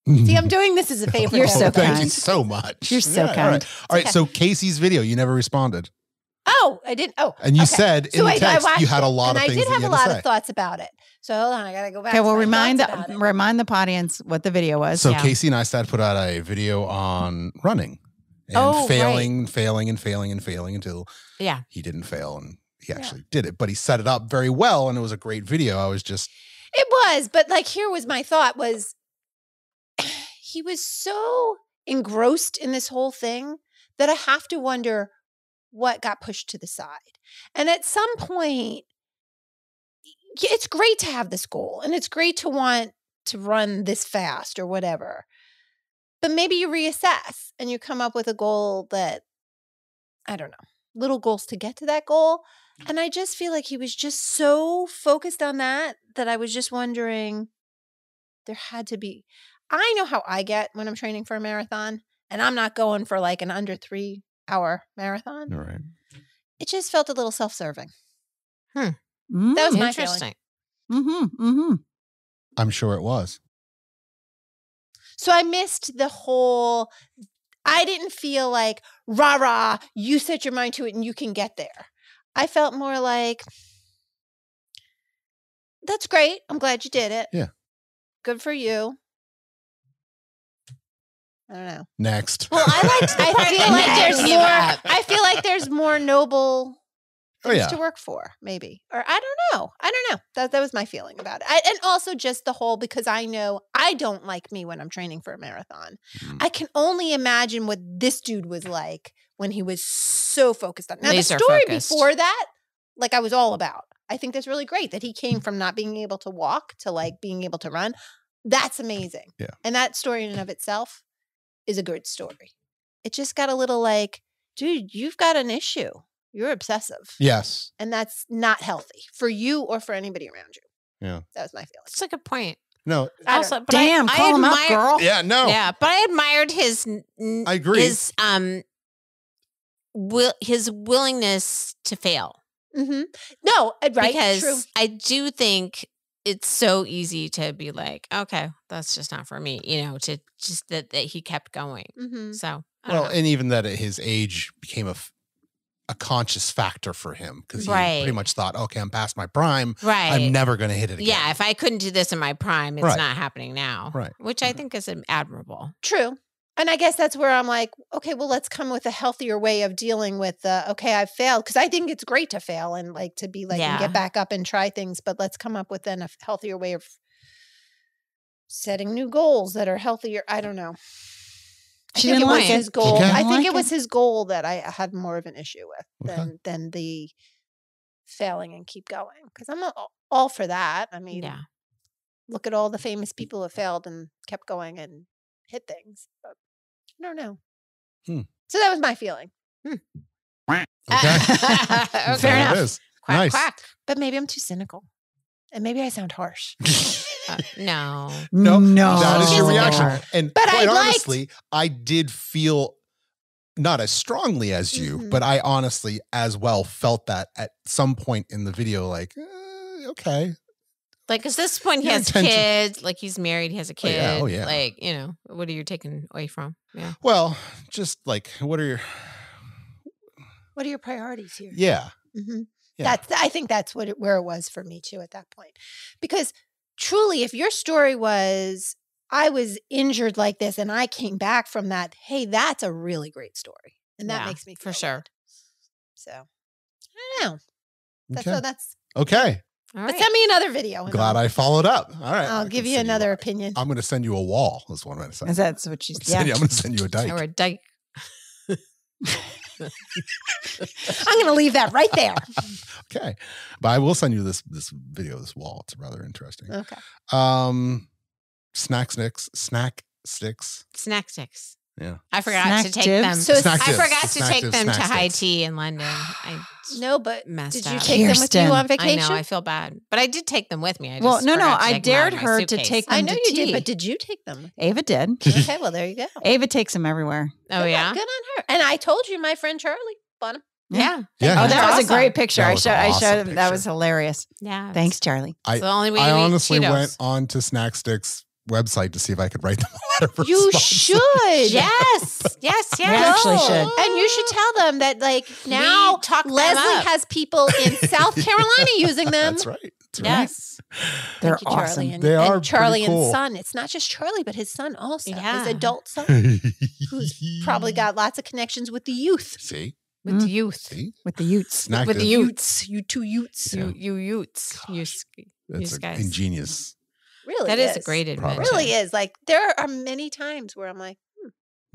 See, I'm doing this as a favor. You're to so everybody. Thank you kind. so much. You're so All right. kind. All right. okay. So Casey's video, you never responded, Oh, I didn't. Oh, and you okay. said in So the I text watched you had a it, lot and of things I did that have you a had to lot say. of thoughts about it. So hold on, I gotta go back. Okay, to well, my remind thoughts about it. the audience what the video was. So Yeah. Casey and I put out a video on running and Oh, failing until Yeah. he didn't fail and he actually did it. But he set it up very well and it was a great video. I was just It was, but like here was my thought was he was so engrossed in this whole thing that I have to wonder what got pushed to the side. And at some point, it's great to have this goal and it's great to want to run this fast or whatever. But maybe you reassess and you come up with a goal that, I don't know, little goals to get to that goal. And I just feel like he was just so focused on that I was just wondering, there had to be. I know how I get when I'm training for a marathon, and I'm not going for like an under 3 hour marathon. all right. It just felt a little self-serving. That was my feeling. Interesting. I'm sure it was. So I missed the whole, I didn't feel like, rah, rah, you set your mind to it and you can get there. I felt more like, that's great. I'm glad you did it. Yeah. Good for you. I don't know. Next. Well, I feel like there's more noble things to work for, maybe. Or I don't know. That was my feeling about it. And also just the whole, because I know I don't like me when I'm training for a marathon. I can only imagine what this dude was like when he was so focused on. Now, the story before that, like, I was all about. I think that's really great that he came from not being able to walk to like being able to run. That's amazing. Yeah. And that story in and of itself is a good story. It just got a little like, dude, you've got an issue. You're obsessive. Yes. And that's not healthy for you or for anybody around you. Yeah. That was my feeling. It's a good point. No. Also, but damn, call him up, girl. Yeah, no. Yeah, but I admired his. I agree. His willingness to fail. Mm-hmm. No, right. Because true. I do think it's so easy to be like, okay, that's just not for me. To just that he kept going. Mm-hmm. So I don't know. And even that at his age became a conscious factor for him because he pretty much thought, okay, I'm past my prime. Right. I'm never going to hit it again. Yeah, if I couldn't do this in my prime, it's not happening now. Right. Which I think is admirable. True. And I guess that's where I'm like, okay, well, let's come with a healthier way of dealing with okay, I've failed. Because I think it's great to fail and like to be like and get back up and try things. But let's come up with then a healthier way of setting new goals that are healthier. I don't know. I think it was his goal. Okay. I think it was his goal that I had more of an issue with than the failing and keep going. Because I'm all for that. I mean, look at all the famous people who have failed and kept going and hit things. But I don't know. So that was my feeling. Okay. Fair enough. It is. Quack, Nice. quack. But maybe I'm too cynical. And maybe I sound harsh. No. That is your reaction. And but quite honestly, I did feel not as strongly as you, but I honestly as well felt that at some point in the video, like, okay. Like, at this point, he has kids. Like, he's married. He has a kid. Oh, yeah. Like, what are you taking away from? Yeah. Well, just like, what are your priorities here? Yeah. Mm-hmm. Yeah. I think that's where it was for me too at that point. Because truly, if your story was, I was injured like this and I came back from that, hey, that's a really great story. And that makes me feel for sure. Good. So, I don't know. That's okay. All but right. send me another video. Glad I followed up. All right. I'll give you another opinion. I'm going to send you a wall. Is what I'm going to say. That's what she's I'm going to send you a dike. Or a dike. I'm going to leave that right there. Okay. But I will send you this video, this wall. It's rather interesting. Okay. Snack sticks. Yeah. I forgot to take them. So I forgot to take them to high tea in London. But messed did you up. take them with you on vacation? I know. I feel bad. But I did take them with me. I dared her to take them I know to you tea. did, but did you take them? Ava did. Okay, well, there you go. Ava takes them everywhere. Oh, yeah? Good on her. And I told you my friend Charlie bought them. Yeah. Yeah. Oh, that was a great picture. That I was showed. an I awesome showed him. That picture. was hilarious. Yeah. Thanks, Charlie. It's the only way I you eat honestly Cheetos. went on to Snack Sticks website to see if I could write them a letter of You response. should. Yes. Yes. We actually should. And you should tell them that, like, now talk them Leslie up. has people in South Carolina using them. That's right. That's right. Yes. They're Thank you, Charlie. awesome. And, They are and Charlie pretty cool. and son. It's not just Charlie, but his son also. Yeah. His adult son, who's probably got lots of connections with the youth. See? With youth. See? With the Utes. Snack With the Sticks. Utes. You two Utes. Yeah. You Utes. That's guys. ingenious. Really That is a great invention. Really is. Like, there are many times where I'm like,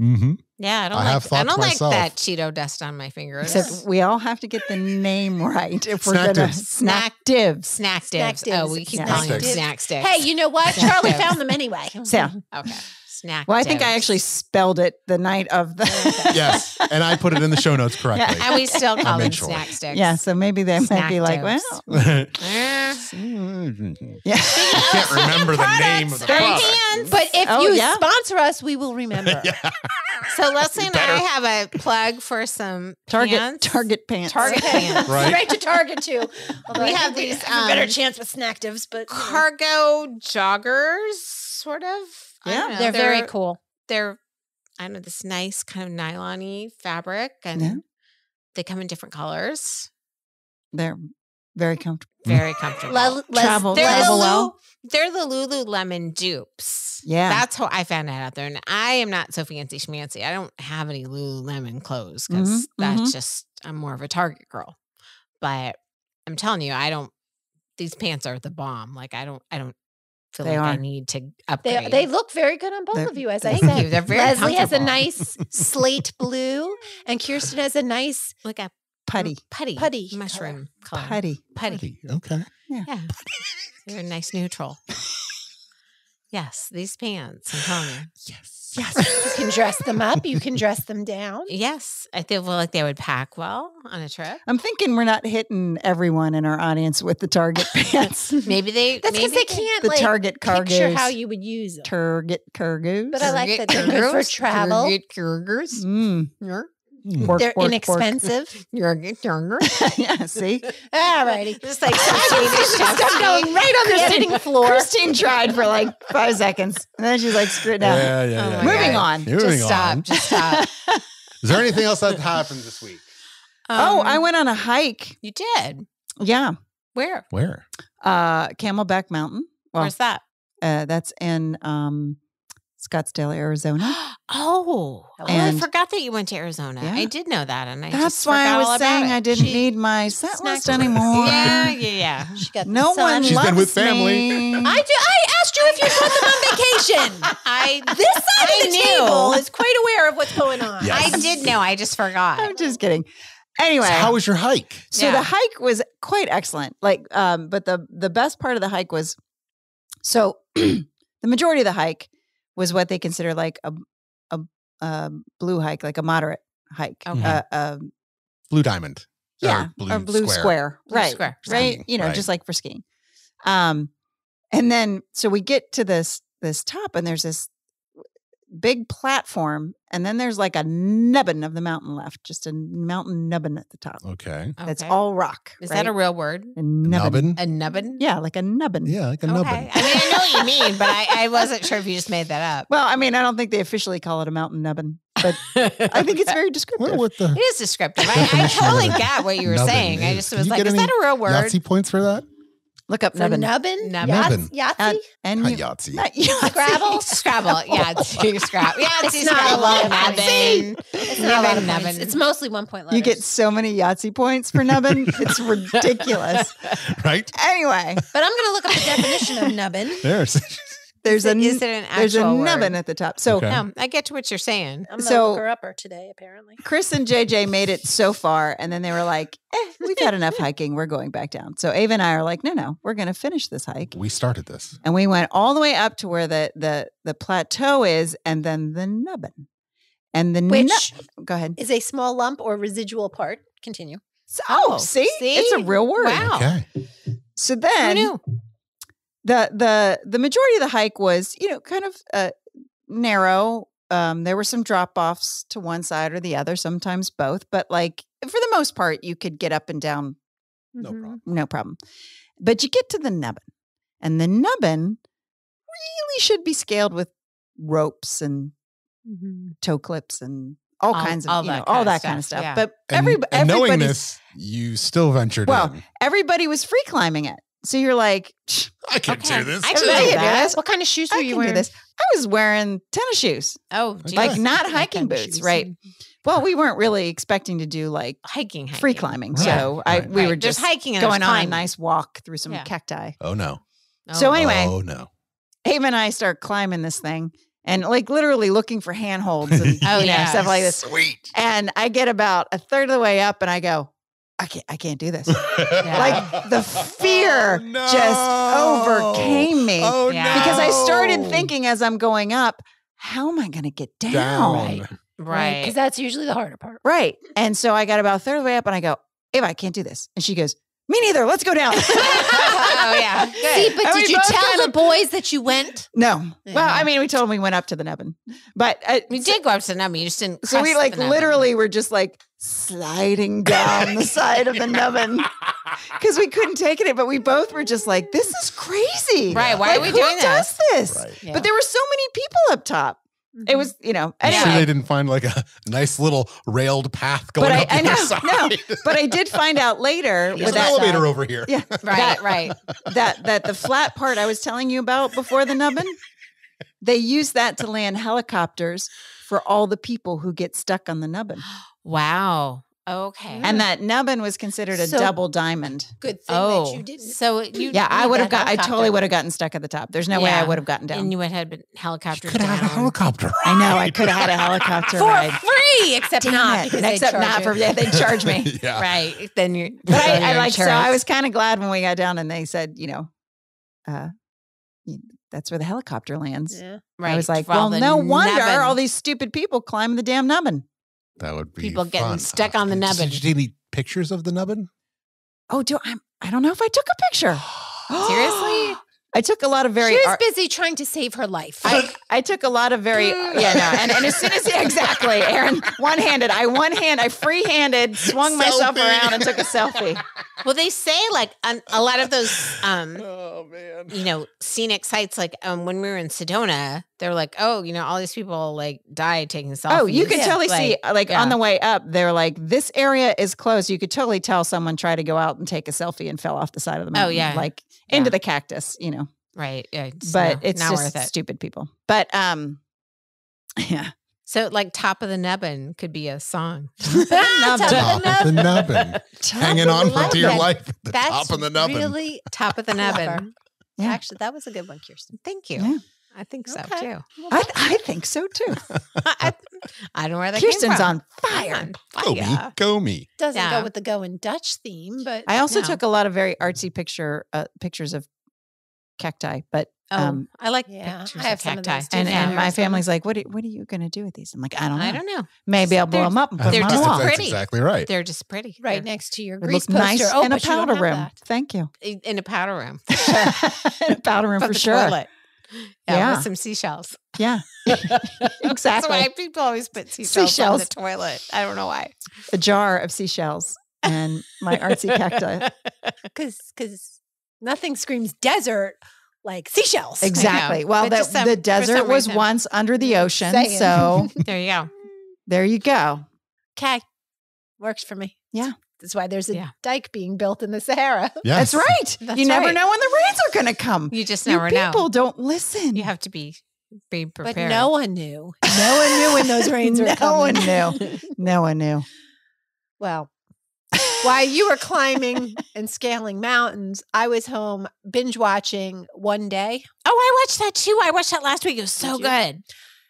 Mm-hmm. Yeah, I have thought I to don't like myself- that Cheeto dust on my fingers. Except we all have to get the name right if we're Snack gonna divs. snack divs. Snack Snack divs. divs. Oh, we keep Snack calling them sticks. snack sticks. hey, you know what? Snack Charlie divs. found them anyway. So Okay. Snack. Well, I think I dips. actually spelled it the night of the. Yes, and I put it in the show notes correctly. And we still call them made sure. snack sticks. Yeah, so maybe they might Snack be like, dips. well, yeah. I can't remember the name of the product. But if Oh, you yeah. sponsor us, we will remember. So Leslie and I have a plug for some Target pants. pants. Target pants. Right. Straight to Target too. Although We I have think these, have a better chance with snack divs, but you know. Cargo joggers, sort of. I Yeah. don't know. They're very cool. They're, I don't know, this nice kind of nylon-y fabric, and Yeah. they come in different colors. They're very comfortable. Very comfortable. Travel They're travel the well. They're the Lululemon dupes. Yeah. That's how I found that out there. And I am not so fancy schmancy. I don't have any Lululemon clothes because that's just, I'm more of a Target girl. But I'm telling you, these pants are the bomb. Like I don't feel They like I are. need to upgrade. They look very good on both They're- of you, as I Thank said. you. They're very Leslie has a comfortable. nice slate blue, and Kirsten has a nice like a Putty. putty mushroom color. Putty. Putty. Okay. Yeah. They're a nice neutral. Yes, these pants. I'm telling you. Yes. You can dress them up. You can dress them down. Yes, I feel like they would pack well on a trip. I'm thinking we're not hitting everyone in our audience with the Target pants. Maybe they. That's because maybe they can't The like Target picture cargos. how you would use them. Target cargos. But I like that they're good for travel. Target Cougars. Mm. You're Pork, They're pork, inexpensive. good younger. pork. Yeah, see? Alrighty. Just like some Swedish Stuff chefs. going right on the sitting floor. Christine tried for like 5 seconds. And then she's like, screw it down. Oh my Moving God. on. Moving Just stop. on. Just stop. Is there anything else that happened this week? I went on a hike. You did. Yeah. Where? Where? Camelback Mountain. Well, Where's that? that's in Scottsdale, Arizona. Oh, I And- forgot that you went to Arizona. Yeah. I did know that, and I That's just why I forgot all was about saying it. I didn't She need my set snacked list on it. anymore. Yeah. She got No the sun. one She's been loves with family. me. I asked you if you put them on vacation. This side of the table is quite aware of what's going on. Yes. I did know. I just forgot. I'm just kidding. Anyway, So how was your hike? so Yeah. the hike was quite excellent. Like, but the best part of the hike was, so the majority of the hike was what they consider like a blue hike, like a moderate hike. Okay. Blue Diamond. Yeah, Or or blue square. Blue Right. square. Right. Skiing, You know, right. just like for skiing. And then so we get to this top, and there's this big platform, and then there's like a nubbin of the mountain left, just a mountain nubbin at the top. Okay. That's Okay. all rock. Is right? that a real word? A nubbin? Nubbin? A nubbin? Yeah, like a nubbin. Yeah, like a Okay. nubbin. I mean, I know what you mean, but I wasn't sure if you just made that up. Well, I mean, I don't think they officially call it a mountain nubbin, but I think it's very descriptive. What It the is descriptive. I definition of totally a got what you were nubbin saying. I is? just Can was you like, get is that any a real word? Yahtzee points for that? Look up For nubbin. nubbin? Nubbin. Yahtzee? And Not you, Yahtzee. not Yahtzee. Scrabble? Scrabble. Yeah, it's Scrabble. Yeah, it's It's not a Scrabble. lot of Nubbin. It's not a lot of Nubbin. points. It's mostly 1 point letters. You get so many Yahtzee points for nubbin. It's ridiculous. Right? Anyway, But I'm going to look up the definition of nubbin. There's there's a Is it an actual there's a word? nubbin at the top. So Okay. No, I get to what you're saying. I'm going to So- look her up today, apparently. Chris and JJ made it so far, and then they were like, we've had enough hiking. We're going back down. So Ava and I are like, no, we're going to finish this hike. we started this. And we went all the way up to where the plateau is, and then the nubbin. And the Which go ahead. is a small lump or residual part. Continue. Oh, see? It's a real word. Wow. Okay. So Who then knew? the majority of the hike was, kind of narrow. There were some drop offs to one side or the other, sometimes both, but like for the most part, you could get up and down, No problem. no problem. But you get to the nubbin, and the nubbin really should be scaled with ropes and toe clips and all kinds of all that kind of stuff. yeah. But And knowing everybody's this, you still ventured Well, in. everybody was free climbing it. So you're like, I can Okay. do this. I I can can do do that. this. What kind of shoes I were can you do wearing? this. I was wearing tennis shoes, Oh, Like, geez. not Like hiking tennis boots, shoes. right? Well, we weren't really expecting to do like Hiking. free climbing, Right. so Right. we were Right. There's just hiking and going there's on a climbing. nice walk through some Yeah. cacti. Oh no. So anyway, Oh no. Ava and I start climbing this thing, and like literally looking for handholds and Oh, yeah. stuff like this. Sweet. And I get about a third of the way up, and I go, I can't do this. Like the fear just overcame me. Oh Yeah. no. Because I started thinking as I'm going up, how am I going to get down? Down. Right. Because that's usually the harder part. Right. And so I got about a third of the way up and I go, Ava, I can't do this. And she goes, me neither. Let's go down. Oh, yeah. Good. See, but And did we you both tell kind the of- boys that you went? No. Yeah. Well, I mean, we told them we went up to the nubbin. But We did go up to the nubbin. You just didn't. so we crest like the nubbin. literally were just like sliding down the side of the nubbin because we couldn't take it. But we both were just like, this is crazy. Right. Why Like, are we who doing does this? Right. Yeah. But there were so many people up top. It was, I'm anyway. sure they didn't find like a nice little railed path going But up I the other know, side. no. But I did find out later There's with an that elevator over here. Yeah, Right. Right. that the flat part I was telling you about before the nubbin, they use that to land helicopters for all the people who get stuck on the nubbin. Wow. Okay. And that nubbin was considered a So- double diamond. Good thing Oh, that you didn't. so you Yeah, I need would have that got. I totally helicopter. would have gotten stuck at the top. There's no way I Yeah. would have gotten down. and you had been helicopter Could have had a down. helicopter. I know I could have had a helicopter for ride. free, except Damn not it. because they Except charge not you. for they charge me. Yeah. Right. Then you're. But so I your like so I insurance. was kind of glad when we got down and they said, that's where the helicopter lands. Yeah. Right. I was like, for all well, the no wonder nubbin. all these stupid people climb the damn nubbin. That would be People getting fun. stuck on the nubbin. Did you take any pictures of the nubbin? Oh, I don't know if I took a picture. Seriously? I took a lot of very. She was busy trying to save her life. I took a lot of very and as soon as exactly, Aaron, I free-handed swung myself Selfie. around and took a selfie. Well, they say like a lot of those, Oh man. scenic sites. Like when we were in Sedona, they're like, oh, all these people like died taking selfies. Oh, you could Yeah. totally see yeah. on the way up, they're like, this area is closed. You could totally tell someone tried to go out and take a selfie and fell off the side of the mountain. yeah. Like Yeah. into the cactus, Right. Yeah. But it's not just worth it. stupid people. But yeah. So like top of the nubbin could be a song. Nubbin. Top of the nubbin. Hanging on for dear nubbin. life at the That's top of the nubbin. really Top of the clever. nubbin. Yeah. Actually, that was a good one, Kirsten. Thank you. Yeah. I think so Okay. too. I think so too. I don't know where that Kirsten's came from. on fire. Go me. Go me. Doesn't Yeah. go with the Going Dutch theme, but I also No. took a lot of very artsy pictures of cacti, but Oh, I like Yeah, pictures I have of some of cacti. those too. and Yeah. my family's like, what are you going to do with these? I'm like, I don't know. I don't know. Maybe I'll blow They're- them up and put they're them on the just wall. That's pretty. exactly right. They're just pretty. right They're next to your It grease looks poster. nice Oh, in a but you don't powder have room. that. Thank you. in a powder room. In a powder room From for the sure. toilet. Yeah, Yeah. with some seashells. Yeah, That's exactly. why people always put seashells on Seashells. the toilet. I don't know why. A jar of seashells and my artsy cacti. Because nothing screams desert like seashells. Exactly. Well, But just the for desert some was reason. once under the ocean, Saying. so There you go. there you go. Okay, works for me. Yeah. That's why there's a Yeah. dike being built in the Sahara. Yes. That's right. That's you never right. know when the rains are going to come. You just You never people know. don't listen. You have to be prepared. But no one knew. No one knew when those rains were No coming. one knew. No one knew. Well, while you were climbing and scaling mountains, I was home binge watching One Day. Oh, I watched that too. I watched that last week. It was so Did you? good.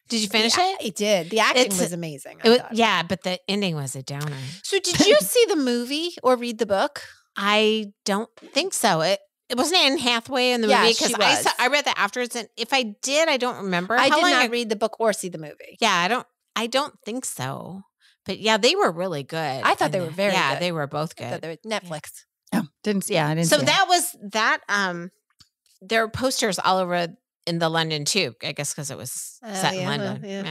Did you finish it? I did. The acting It's- was amazing. It was, I thought. yeah, but the ending was a downer. So did you see the movie or read the book? I don't think so. It wasn't Anne Hathaway in the Yeah, movie she because was. I read that afterwards, and if I did, I don't remember. I How did long not read the book or see the movie. Yeah, I don't think so. But yeah, they were really good. I thought they And were very yeah, good. they were both I good. thought they were Netflix. Oh, didn't. Yeah, I didn't. So see that was that. There are posters all over in the London too. I guess because it was set in London. Yeah.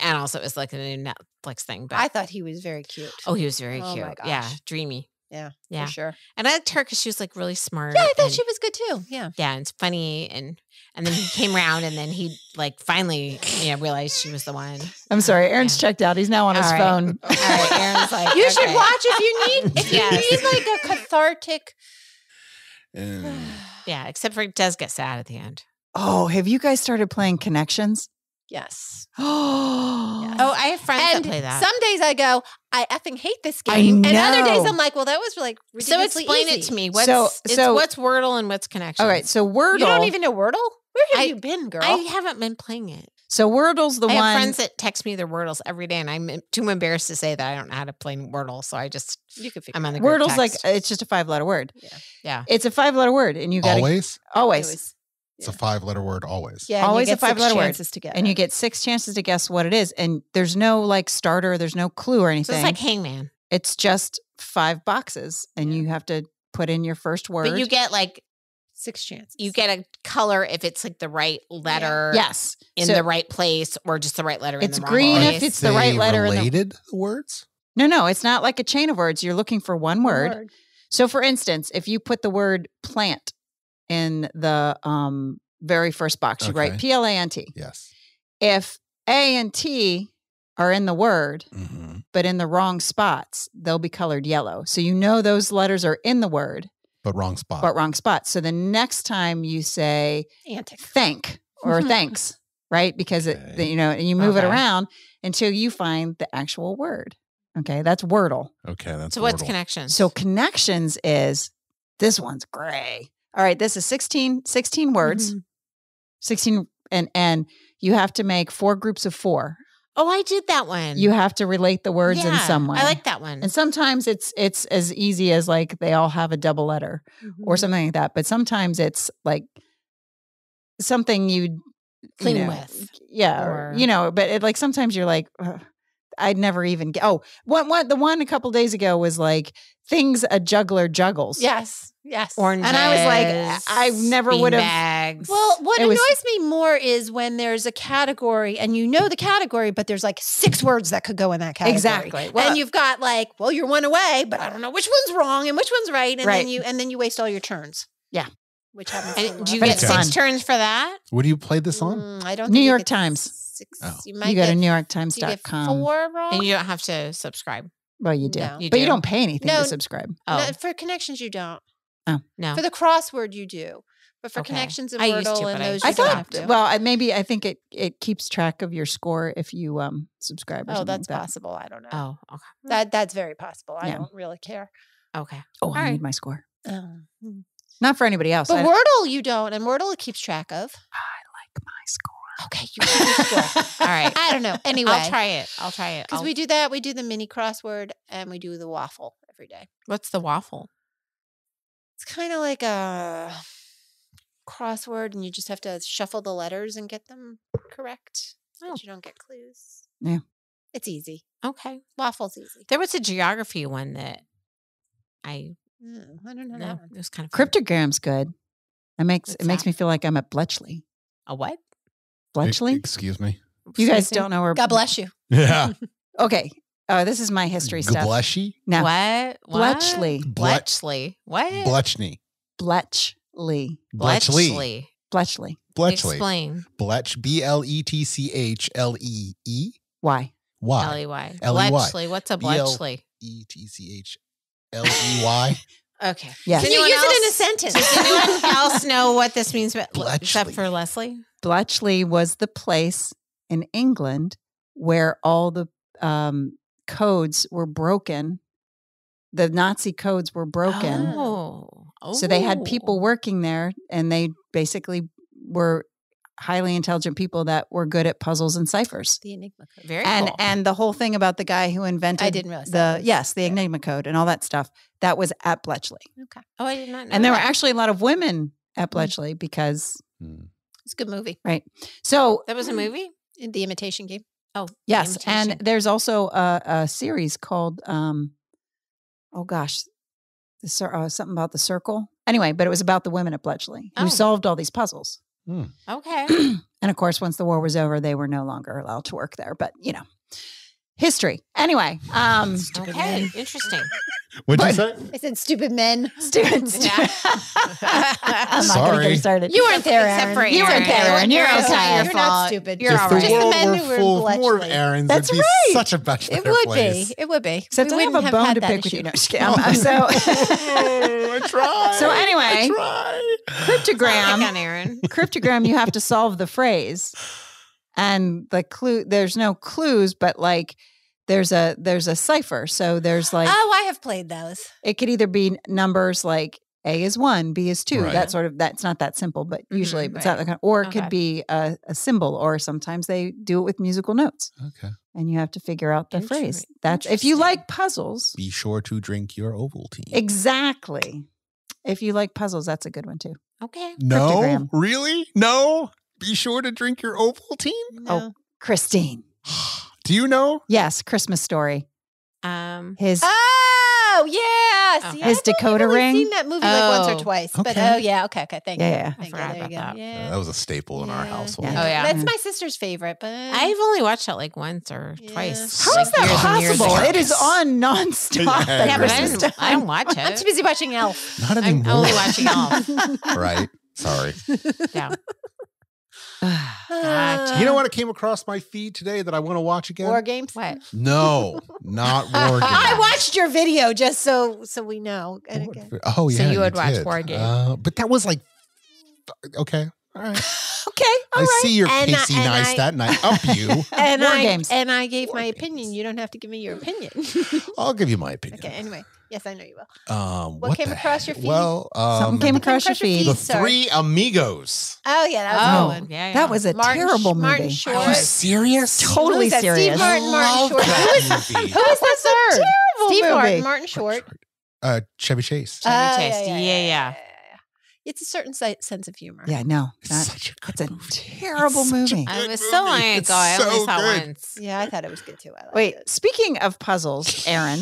And also it was like a new Netflix thing. But I thought he was very cute. oh, he was very Oh cute. my Yeah, gosh. dreamy. Yeah, Yeah, for sure. and I liked her because she was like really smart. Yeah, I thought and- she was good too. Yeah. Yeah, and it's funny, and then he came around, and then he like finally realized she was the one. I'm sorry. Aaron's checked out. He's now on his All right. phone. All right, Aaron's like, You should okay. watch if you need if you Yes. need like a cathartic. Yeah, except for it does get sad at the end. Oh, have you guys started playing Connections? Yes. Oh, Oh, I have friends And that play that. some days I go, I effing hate this I game. And other days know. I'm like, well, that was like so ridiculously explain easy. it to me. So- What's Wordle and what's Connection? all right. So Wordle. You don't even know Wordle? Where have I- you been, girl? I haven't been playing it. So Wordle's the I one. have friends that text me their Wordles every day, and I'm too embarrassed to say that I don't know how to play Wordle. So I just you could figure I'm on it the out. group Wordle's like text. it's just a 5-letter word. Yeah. It's a 5-letter word, and you got to Always? always. It was- It's a 5-letter word always. Yeah, and Always you a get 6 5-letter word. chances to get and you it. get 6 chances to guess what it is. And there's no like starter, there's no clue or So anything. it's like Hangman. It's just 5 boxes, and you have to put in your first word. But you get like 6 chances. you get a color if it's like the right letter yes, in So the right place, or just the right letter in it's the wrong green place. if it's the right letter in the- related words? No, it's not like a chain of words. You're looking for one word. So, for instance, if you put the word plant in the very first box, you write Okay. plant. Yes. If A and T are in the word, Mm-hmm. but in the wrong spots, they'll be colored yellow. So you know those letters are in the word, But wrong spot. but wrong spots. So the next time you say Antic. thank or thanks, right? Because Okay. and you move it Okay. around until you find the actual word. Okay, that's Wordle. Okay, that's So what's Wordle. connections? So connections is this one's gray. All right, this is 16 words. 16 and you have to make 4 groups of 4. oh, I did that one. You have to relate the words in Yeah, some way. I like that one. And sometimes it's as easy as like they all have a double letter or something like that. But sometimes it's like something you'd Clean with. Yeah. Or- But it, like sometimes you're like, "Ugh, I'd never even get. Oh, the one a couple days ago was like things a juggler juggles. Yes. Oranges. And I was like, I never would have. bags. Well, what It was- annoys me more is when there's a category and you know the category, but there's like 6 words that could go in that category. Exactly. Well- and you've got like, well, you're one away, but I don't know which one's wrong and which one's right. And Right. then you waste all your turns. Yeah. Which happens. to me and a do you lot. get It's fun. 6 turns for that? What do you play this on? I don't. New think you York get Times. 6. Oh. You might You go to get, you get NewYorkTimes.com. 4 wrong. And you don't have to subscribe. Well, you do. No. You But do? you don't pay anything No. to subscribe. Oh, No, for connections, you don't. no. For the crossword, you do. But for Okay. connections and I used to, Wordle but and I- those, I you don't thought, have to. well, I think it keeps track of your score if you subscribe. Or Oh, something that's like that. possible. I don't know. Oh, okay. That's very possible. I Yeah. don't really care. Okay. Oh, I right. need my score. Oh. Not for anybody else. But I Wordle, you don't, and Wordle it keeps track of. like my score. Okay, you keep your score. All right. I don't know. Anyway, I'll try it. because I'll- we do that. We do the mini crossword and we do the waffle every day. What's the waffle? It's kind of like a crossword, and you just have to shuffle the letters and get them correct. Oh. But you don't get clues. Yeah. It's easy. Okay. Waffle's easy. There was a geography one that I I don't know no, that one. it was kind of fun. Cryptogram's good. It makes What's makes that? me feel like I'm at Bletchley. A what? Bletchley? Excuse me. You guys Excuse me? don't know where. God bless you. Yeah. Okay. This is my history stuff. Gleshy? No. What? Bletchley. Bletchley. What? Bletchley. Bletchley. Bletchley. Bletchley. Bletchley. Explain. Bletch. BLETCHLEE. Why? Y. L-E-Y. L-E-Y. Bletchley. What's a Bletchley? ETCHLEY. Okay. Yes. Can you Anyone use it in a else- sentence? Does anyone else know what this means? Except Bletchley. for Leslie? Bletchley was the place in England where all the codes were broken. The Nazi codes were broken. Oh. So they had people Oh. working there, and they basically were highly intelligent people that were good at puzzles and ciphers. The Enigma code. Very And cool. and the whole thing about the guy who invented didn't realize that the was- yes, the yeah. Enigma code and all that stuff, that was at Bletchley. Okay. Oh, I did not know And there were that. actually a lot of women at Mm. Bletchley because It's a good movie. so That was a movie? In The Imitation Game. Oh. The yes, and Imitation. there's also a series called oh gosh, something about the circle. Anyway, but it was about the women at Bletchley who Oh. solved all these puzzles. Okay. And of course, once the war was over, they were no longer allowed to work there. But history. Anyway, Okay. Interesting. What'd you say? I said stupid men. students. Yeah. I'm not going to get Sorry. started. You weren't there, Except Aaron. for You weren't there, Aaron. You're It's not okay. your You're not fault. stupid. You're If all the right. Just the world men were who were full of more of Bletchley. Aarons, That's it'd be right. such a much It better would place. be. It would be. Except We I have wouldn't a bone had to that pick with issue. you. No, just kidding. I tried. So anyway, I tried. cryptogram. on Aaron. Cryptogram, you have to solve the phrase, and the clue. There's no clues, but like there's a cipher. So there's like Oh, I have played those. it could either be numbers like A is 1, B is 2. Right. That sort of that's not that simple, but usually it's not right. that or it Okay. could be a symbol, or sometimes they do it with musical notes, Okay. and you have to figure out the phrase. Interesting. That's if you like puzzles. Be sure to drink your Ovaltine. Exactly. If you like puzzles, that's a good one too. Okay. No, Cryptogram. really? No. Be sure to drink your Ovaltine. No. Christine. Do you know? Yes, Christmas Story. His Oh, yes. Oh. Yeah, His I've only Dakota really ring? seen that movie like once or Oh. twice. But Okay. yeah, okay. Thank Yeah, you. yeah. I Thank you. forgot There you about go. that. Yeah. That was a staple in our Yeah. household. Yeah. Oh, yeah. That's my sister's favorite, but I've only watched it like once or Yeah. twice. How is like, that years and years possible? ago. It is on nonstop. Yeah, at Yeah, but Christmas time. I don't watch I'm it. too busy watching Elf. Not I'm anymore. only watching Elf. Right. Sorry. Yeah. Gotcha. You know what? It came across my feed today that I want to watch again. War games? What? No, not war games. I watched your video just so we know. And again. Oh So yeah, you would watch did. War Games. But that was like, okay, all right. Okay, all I right. see your And Casey I- Neistat, and I up you. And War I games. and I gave War my games. opinion. You don't have to give me your opinion. I'll give you my opinion. Okay. Anyway, yes, I know you will. What came the across your heck? feed? Well, Something came across your feed. the Sorry. Three Amigos. Oh yeah, that was a Oh, good one. yeah. That was a Martin terrible Martin movie. Short. Are you serious? Totally Who is that? serious. Steve Martin, Martin Love Short. that movie. Who is the third? terrible Steve movie. Martin, Martin Short. Chevy Chase. Chevy Chase. Yeah. It's a certain sense of humor. Yeah, no, It's not, such a good it's a movie. terrible It's such a movie. good It was so long movie. ago. It's I only so saw good. once. Yeah, I thought it was good too. I liked Wait, it. speaking of puzzles, Aaron,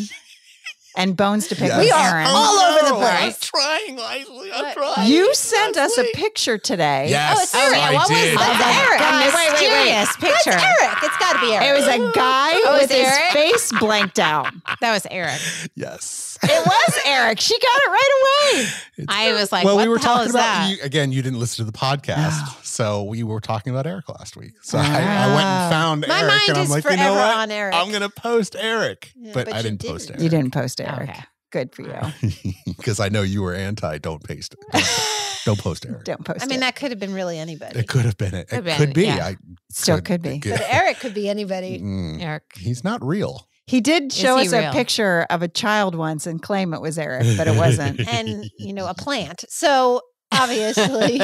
and bones to pick Yes. with We are Aaron. all over the no, place. I'm trying, Leslie. I'm What? trying. You sent us a Leslie. picture today. Yes, Oh, it's Eric. I What was did. that? Oh, my Eric. goodness. Wait. Mysterious Picture. That's Eric. It's got to be Eric. It was a guy Oh, with it's his Eric? face blanked out. That was Eric. Yes. It was Eric. She got it right away. I was like, well, what we were the hell talking is about that? you again. You didn't listen to the podcast, Oh. so we were talking about Eric last week. So I went and found My Eric, mind and I'm is like, you know forever what? on Eric. I'm gonna post Eric, Yeah, but but I you didn't post didn't. Eric. You didn't post Eric. Okay. Good for you. Because I know you were anti. Don't paste it. Don't post Eric. Don't post I mean, it. that could have been really anybody. It could have been it. It Could've been, could be. yeah. I Still could be. But Eric could be anybody. Eric. He's not real. He did show he us a real? picture of a child once and claim it was Eric, but it wasn't. And, a plant. So obviously,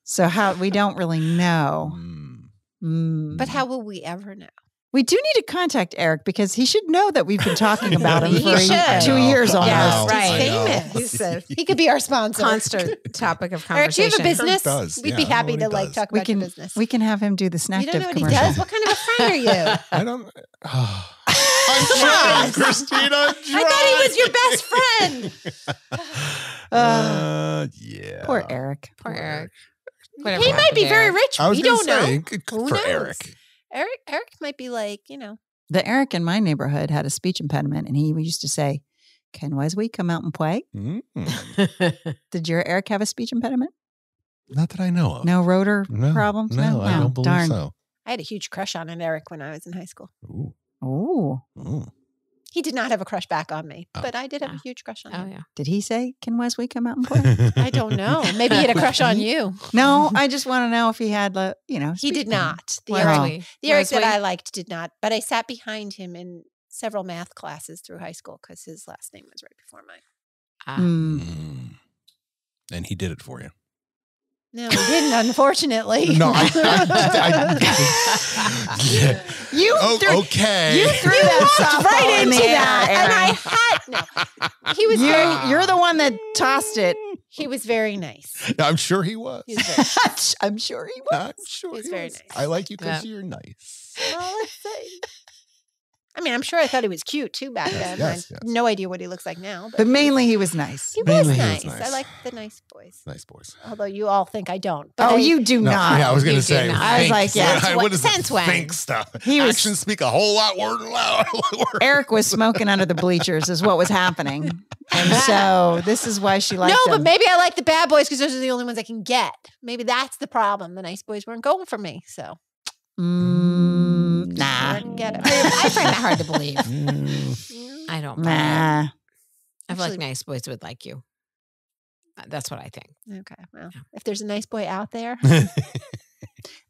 So how we don't really know. but how will we ever know? We do need to contact Eric because he should know that we've been talking about him He for should. 2 years I almost. Yeah, know, right. I know. He's famous. He could be our sponsor. Constant topic of Eric, do you conversation. have a business? does. We'd Yeah, be I know happy what to he does. talk We about your can business. we can have him do the snack You don't know dip what he commercial. does? What kind of a friend are you? I don't. I'm trying, Christine. I'm trying. I thought he was your best friend. Yeah. Poor Eric. Poor Eric. Whatever He might happened be to very Eric. rich. I was We gonna don't know. say, good Who for knows? Eric. Eric might be like, The Eric in my neighborhood had a speech impediment, and he used to say, "Can Wesley come out and play?" Mm. Did your Eric have a speech impediment? Not that I know of. No rotor No, problems? No, I don't believe darn. so. I had a huge crush on an Eric when I was in high school. Ooh. Ooh. Ooh. He did not have a crush back on me, Oh. but I did have a Oh. huge crush on Oh him. yeah. Did he say, "Can Wesley come out and play"? I don't know. Maybe he had a crush on you. No, I just want to know if he had, He speech did impediment. not. The Wow. Eric, the Eric that Wesley? I liked did not. But I sat behind him in several math classes through high school because his last name was right before mine. Ah. Mm. And he did it for you. No, he didn't, unfortunately. No, I yeah. You threw, Okay. you threw You that walked softball right in into the air, that, and I Aaron. had He was very. You're the one that tossed it. He was very nice. I'm sure he was. He was very. I'm sure he was. I'm sure He's he very was. nice. I like you because Yeah. you're nice. Well, let's say. I mean, I'm sure I thought he was cute too back Yes, then. yes, I have yes. no idea what he looks like now, But mainly he was nice. he was mainly he nice. was I nice. like the nice boys. Nice boys. Although you all think I don't. But Oh, I- you do No, not. yeah, I was going You to say. did not. I was think. like, yeah. What- what is the Since when? think stuff? He was- Actions speak a whole lot word loud. Eric was smoking under the bleachers is what was happening. And so this is why she liked no, him. but maybe I like the bad boys because those are the only ones I can get. Maybe that's the problem. The nice boys weren't going for me, so Nah. I didn't get it. I find that hard to believe. Mm. I don't. buy it. Nah. I feel like Actually- nice boys would like you. That's what I think. Okay, well, if there's a nice boy out there,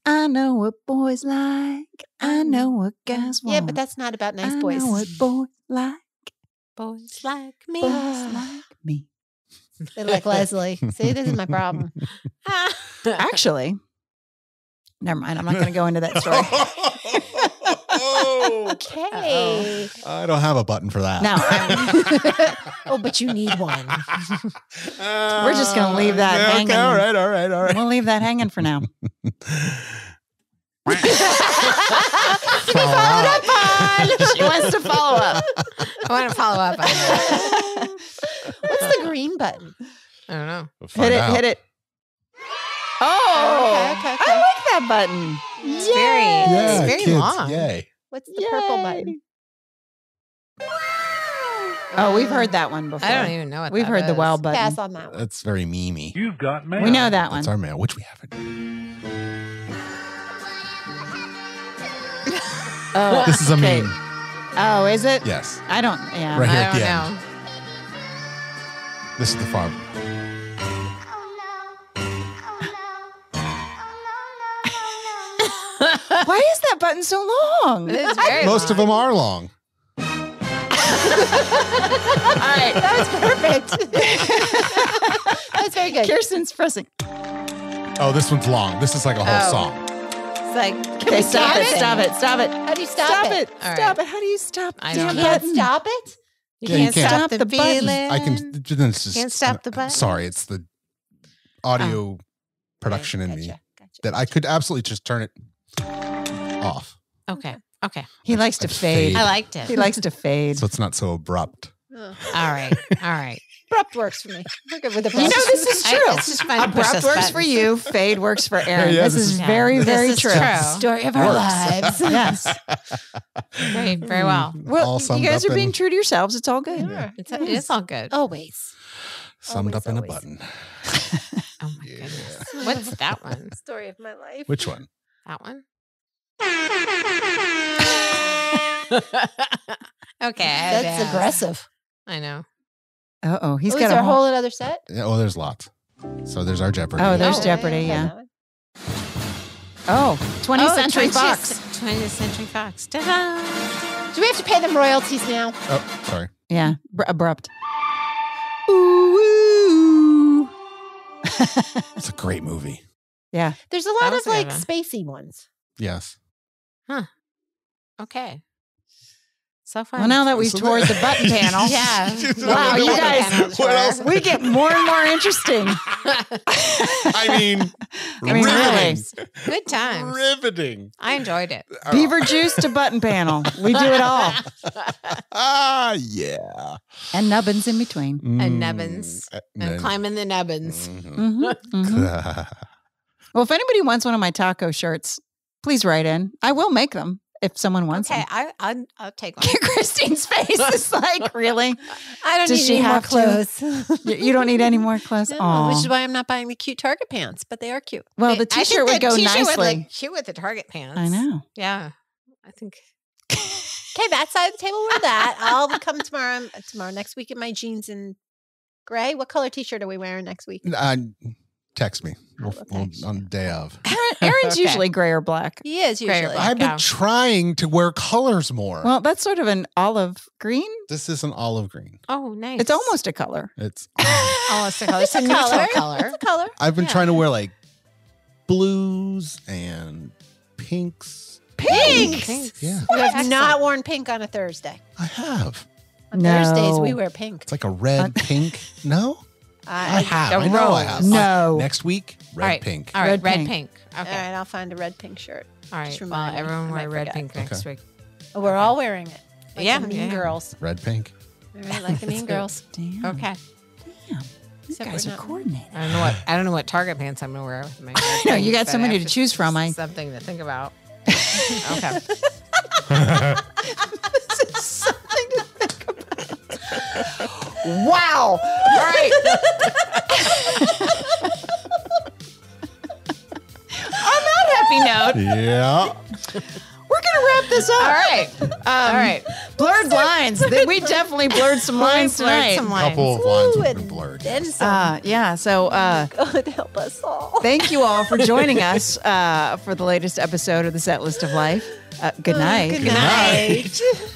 I know what boys like. I know what guys want. yeah, but that's not about nice I boys. know what boys like. Boys like me. Boys like me. They like Leslie. See, this is my problem. Actually, never mind. I'm not going to go into that story. Oh, Okay. I don't have a button for that. Now, Oh, but you need one. we're just going to leave that hanging. Okay, all right. We'll leave that hanging for now. She wants to follow up. I want to follow up on that. What's the green button? I don't know. We'll find out. Hit it. Oh, Okay. I like that button. It's Yay. very, it's very kids, long. Yay. What's the purple button? Oh, we've heard that one before. I don't even know what We've that heard the is. wow button. Pass on that one. That's very memey. You've got mail. We know that one. That's our mail, which we haven't. Oh, This is a okay. meme. Oh, is it? Yes. I don't. Yeah. Right here I at don't the know. end. This is the farm. Why is that button so long? It is very Most of them are long. All right. That was perfect. That's very good. Kirsten's pressing. Oh, this one's long. This is like a whole Oh. song. It's like, Okay, stop it. Stop it. Stop it. How do you stop Stop it? it. All Stop right. it. How do you stop? I damn don't You know. can't button? stop it? you Yeah, you can't can't. stop the Stop the button. feeling. I can. Then it's just, Can't stop the button. Sorry, it's the audio production in me that I could absolutely just turn it off, Okay. He likes to Just fade. fade. I liked it. He likes to fade. so it's not so abrupt. Oh. All right. Abrupt works for me. We're good with the You know, this is true. It's just fun to push Abrupt those works for buttons. you. Fade works for Erin. Yeah, this this is is- very, This very is true. story of our Works. lives. Yes. Very, very well. Well, All you summed guys up are being in- true to yourselves. It's all good. Yeah. It is all good. Always. Summed up in a always. button. Oh my goodness. What's that one? Story of my life. Which one? That one? Okay. That's aggressive. I know. Uh-oh. He's Is got there a a whole other set? Yeah, oh, there's lots. So there's our Jeopardy. Oh, there's Oh, Jeopardy, I yeah. know that one. Oh, 20th Century 20th Fox. 20th Century Fox. Ta-da! Do we have to pay them royalties now? Oh, sorry. Yeah, abrupt. Ooh. It's a great movie. Yeah. There's a That lot was of a good like one. spacey ones. Yes. Okay. So fun. Well, now that we've So toured the button panel, Yeah. Wow, you guys, What else? we get more and more interesting. I mean, really. riveting. Good times. Riveting. I enjoyed it. Beaver juice to button panel. We do it all. Ah, yeah. And nubbins in between. And nubbins. And climbing the nubbins. Mhm, mhm. Well, if anybody wants one of my taco shirts, please write in. I will make them if someone wants Okay, them. I'll take one. Christine's face is like, really? I don't Does need she any more have to? clothes. You don't need any more clothes? No, Aw. which is why I'm not buying the cute Target pants, but they are cute. Well, the I think t-shirt would the go t-shirt nicely. Would look cute with the Target pants. I know. Yeah. I think. Okay, that side of the table, wear that. I'll come tomorrow. Next week in my jeans and gray. What color T-shirt are we wearing next week? Text me will text on the day of. Aaron's Okay. usually gray or black. He is Gray or usually. black. I've been Yeah. trying to wear colors more. Well, that's sort of an olive green. This is an olive green. Oh, nice. It's almost a color. It's. almost a color. It's a It's a neutral color. color. It's a color. I've been Yeah. trying to wear like blues and pinks. Pinks. Yeah, We have Excellent. not worn pink on a Thursday. I have. On No. Thursdays, we wear pink. It's like a red pink. No, I have. a I know I rose. have. No. Next week, red All right. pink. All right, Red red pink. pink. Okay. All right, I'll find a red pink shirt. All Just right. Well, remind me. everyone I wear might red forget. pink next week. Oh, we're all wearing it. Like Yeah, the Mean yeah. Girls. Red pink. All right, like the Mean Girls. Damn. Okay. Damn. You Except guys we're are not- coordinated. I don't know what Target pants I'm gonna wear with my. I know, you got so many to choose from. Something to think about. Okay. This is something to think about. Wow. All right. On that happy note, Yeah. we're going to wrap this up. All right. All right. Blurred lines. We definitely blurred some lines Blurred tonight. some lines. Couple of lines Ooh, have been and blurred. Then some. Yeah. So God help us all. thank you all for joining us for the latest episode of the Set List of Life. Good night. Good Good night. night.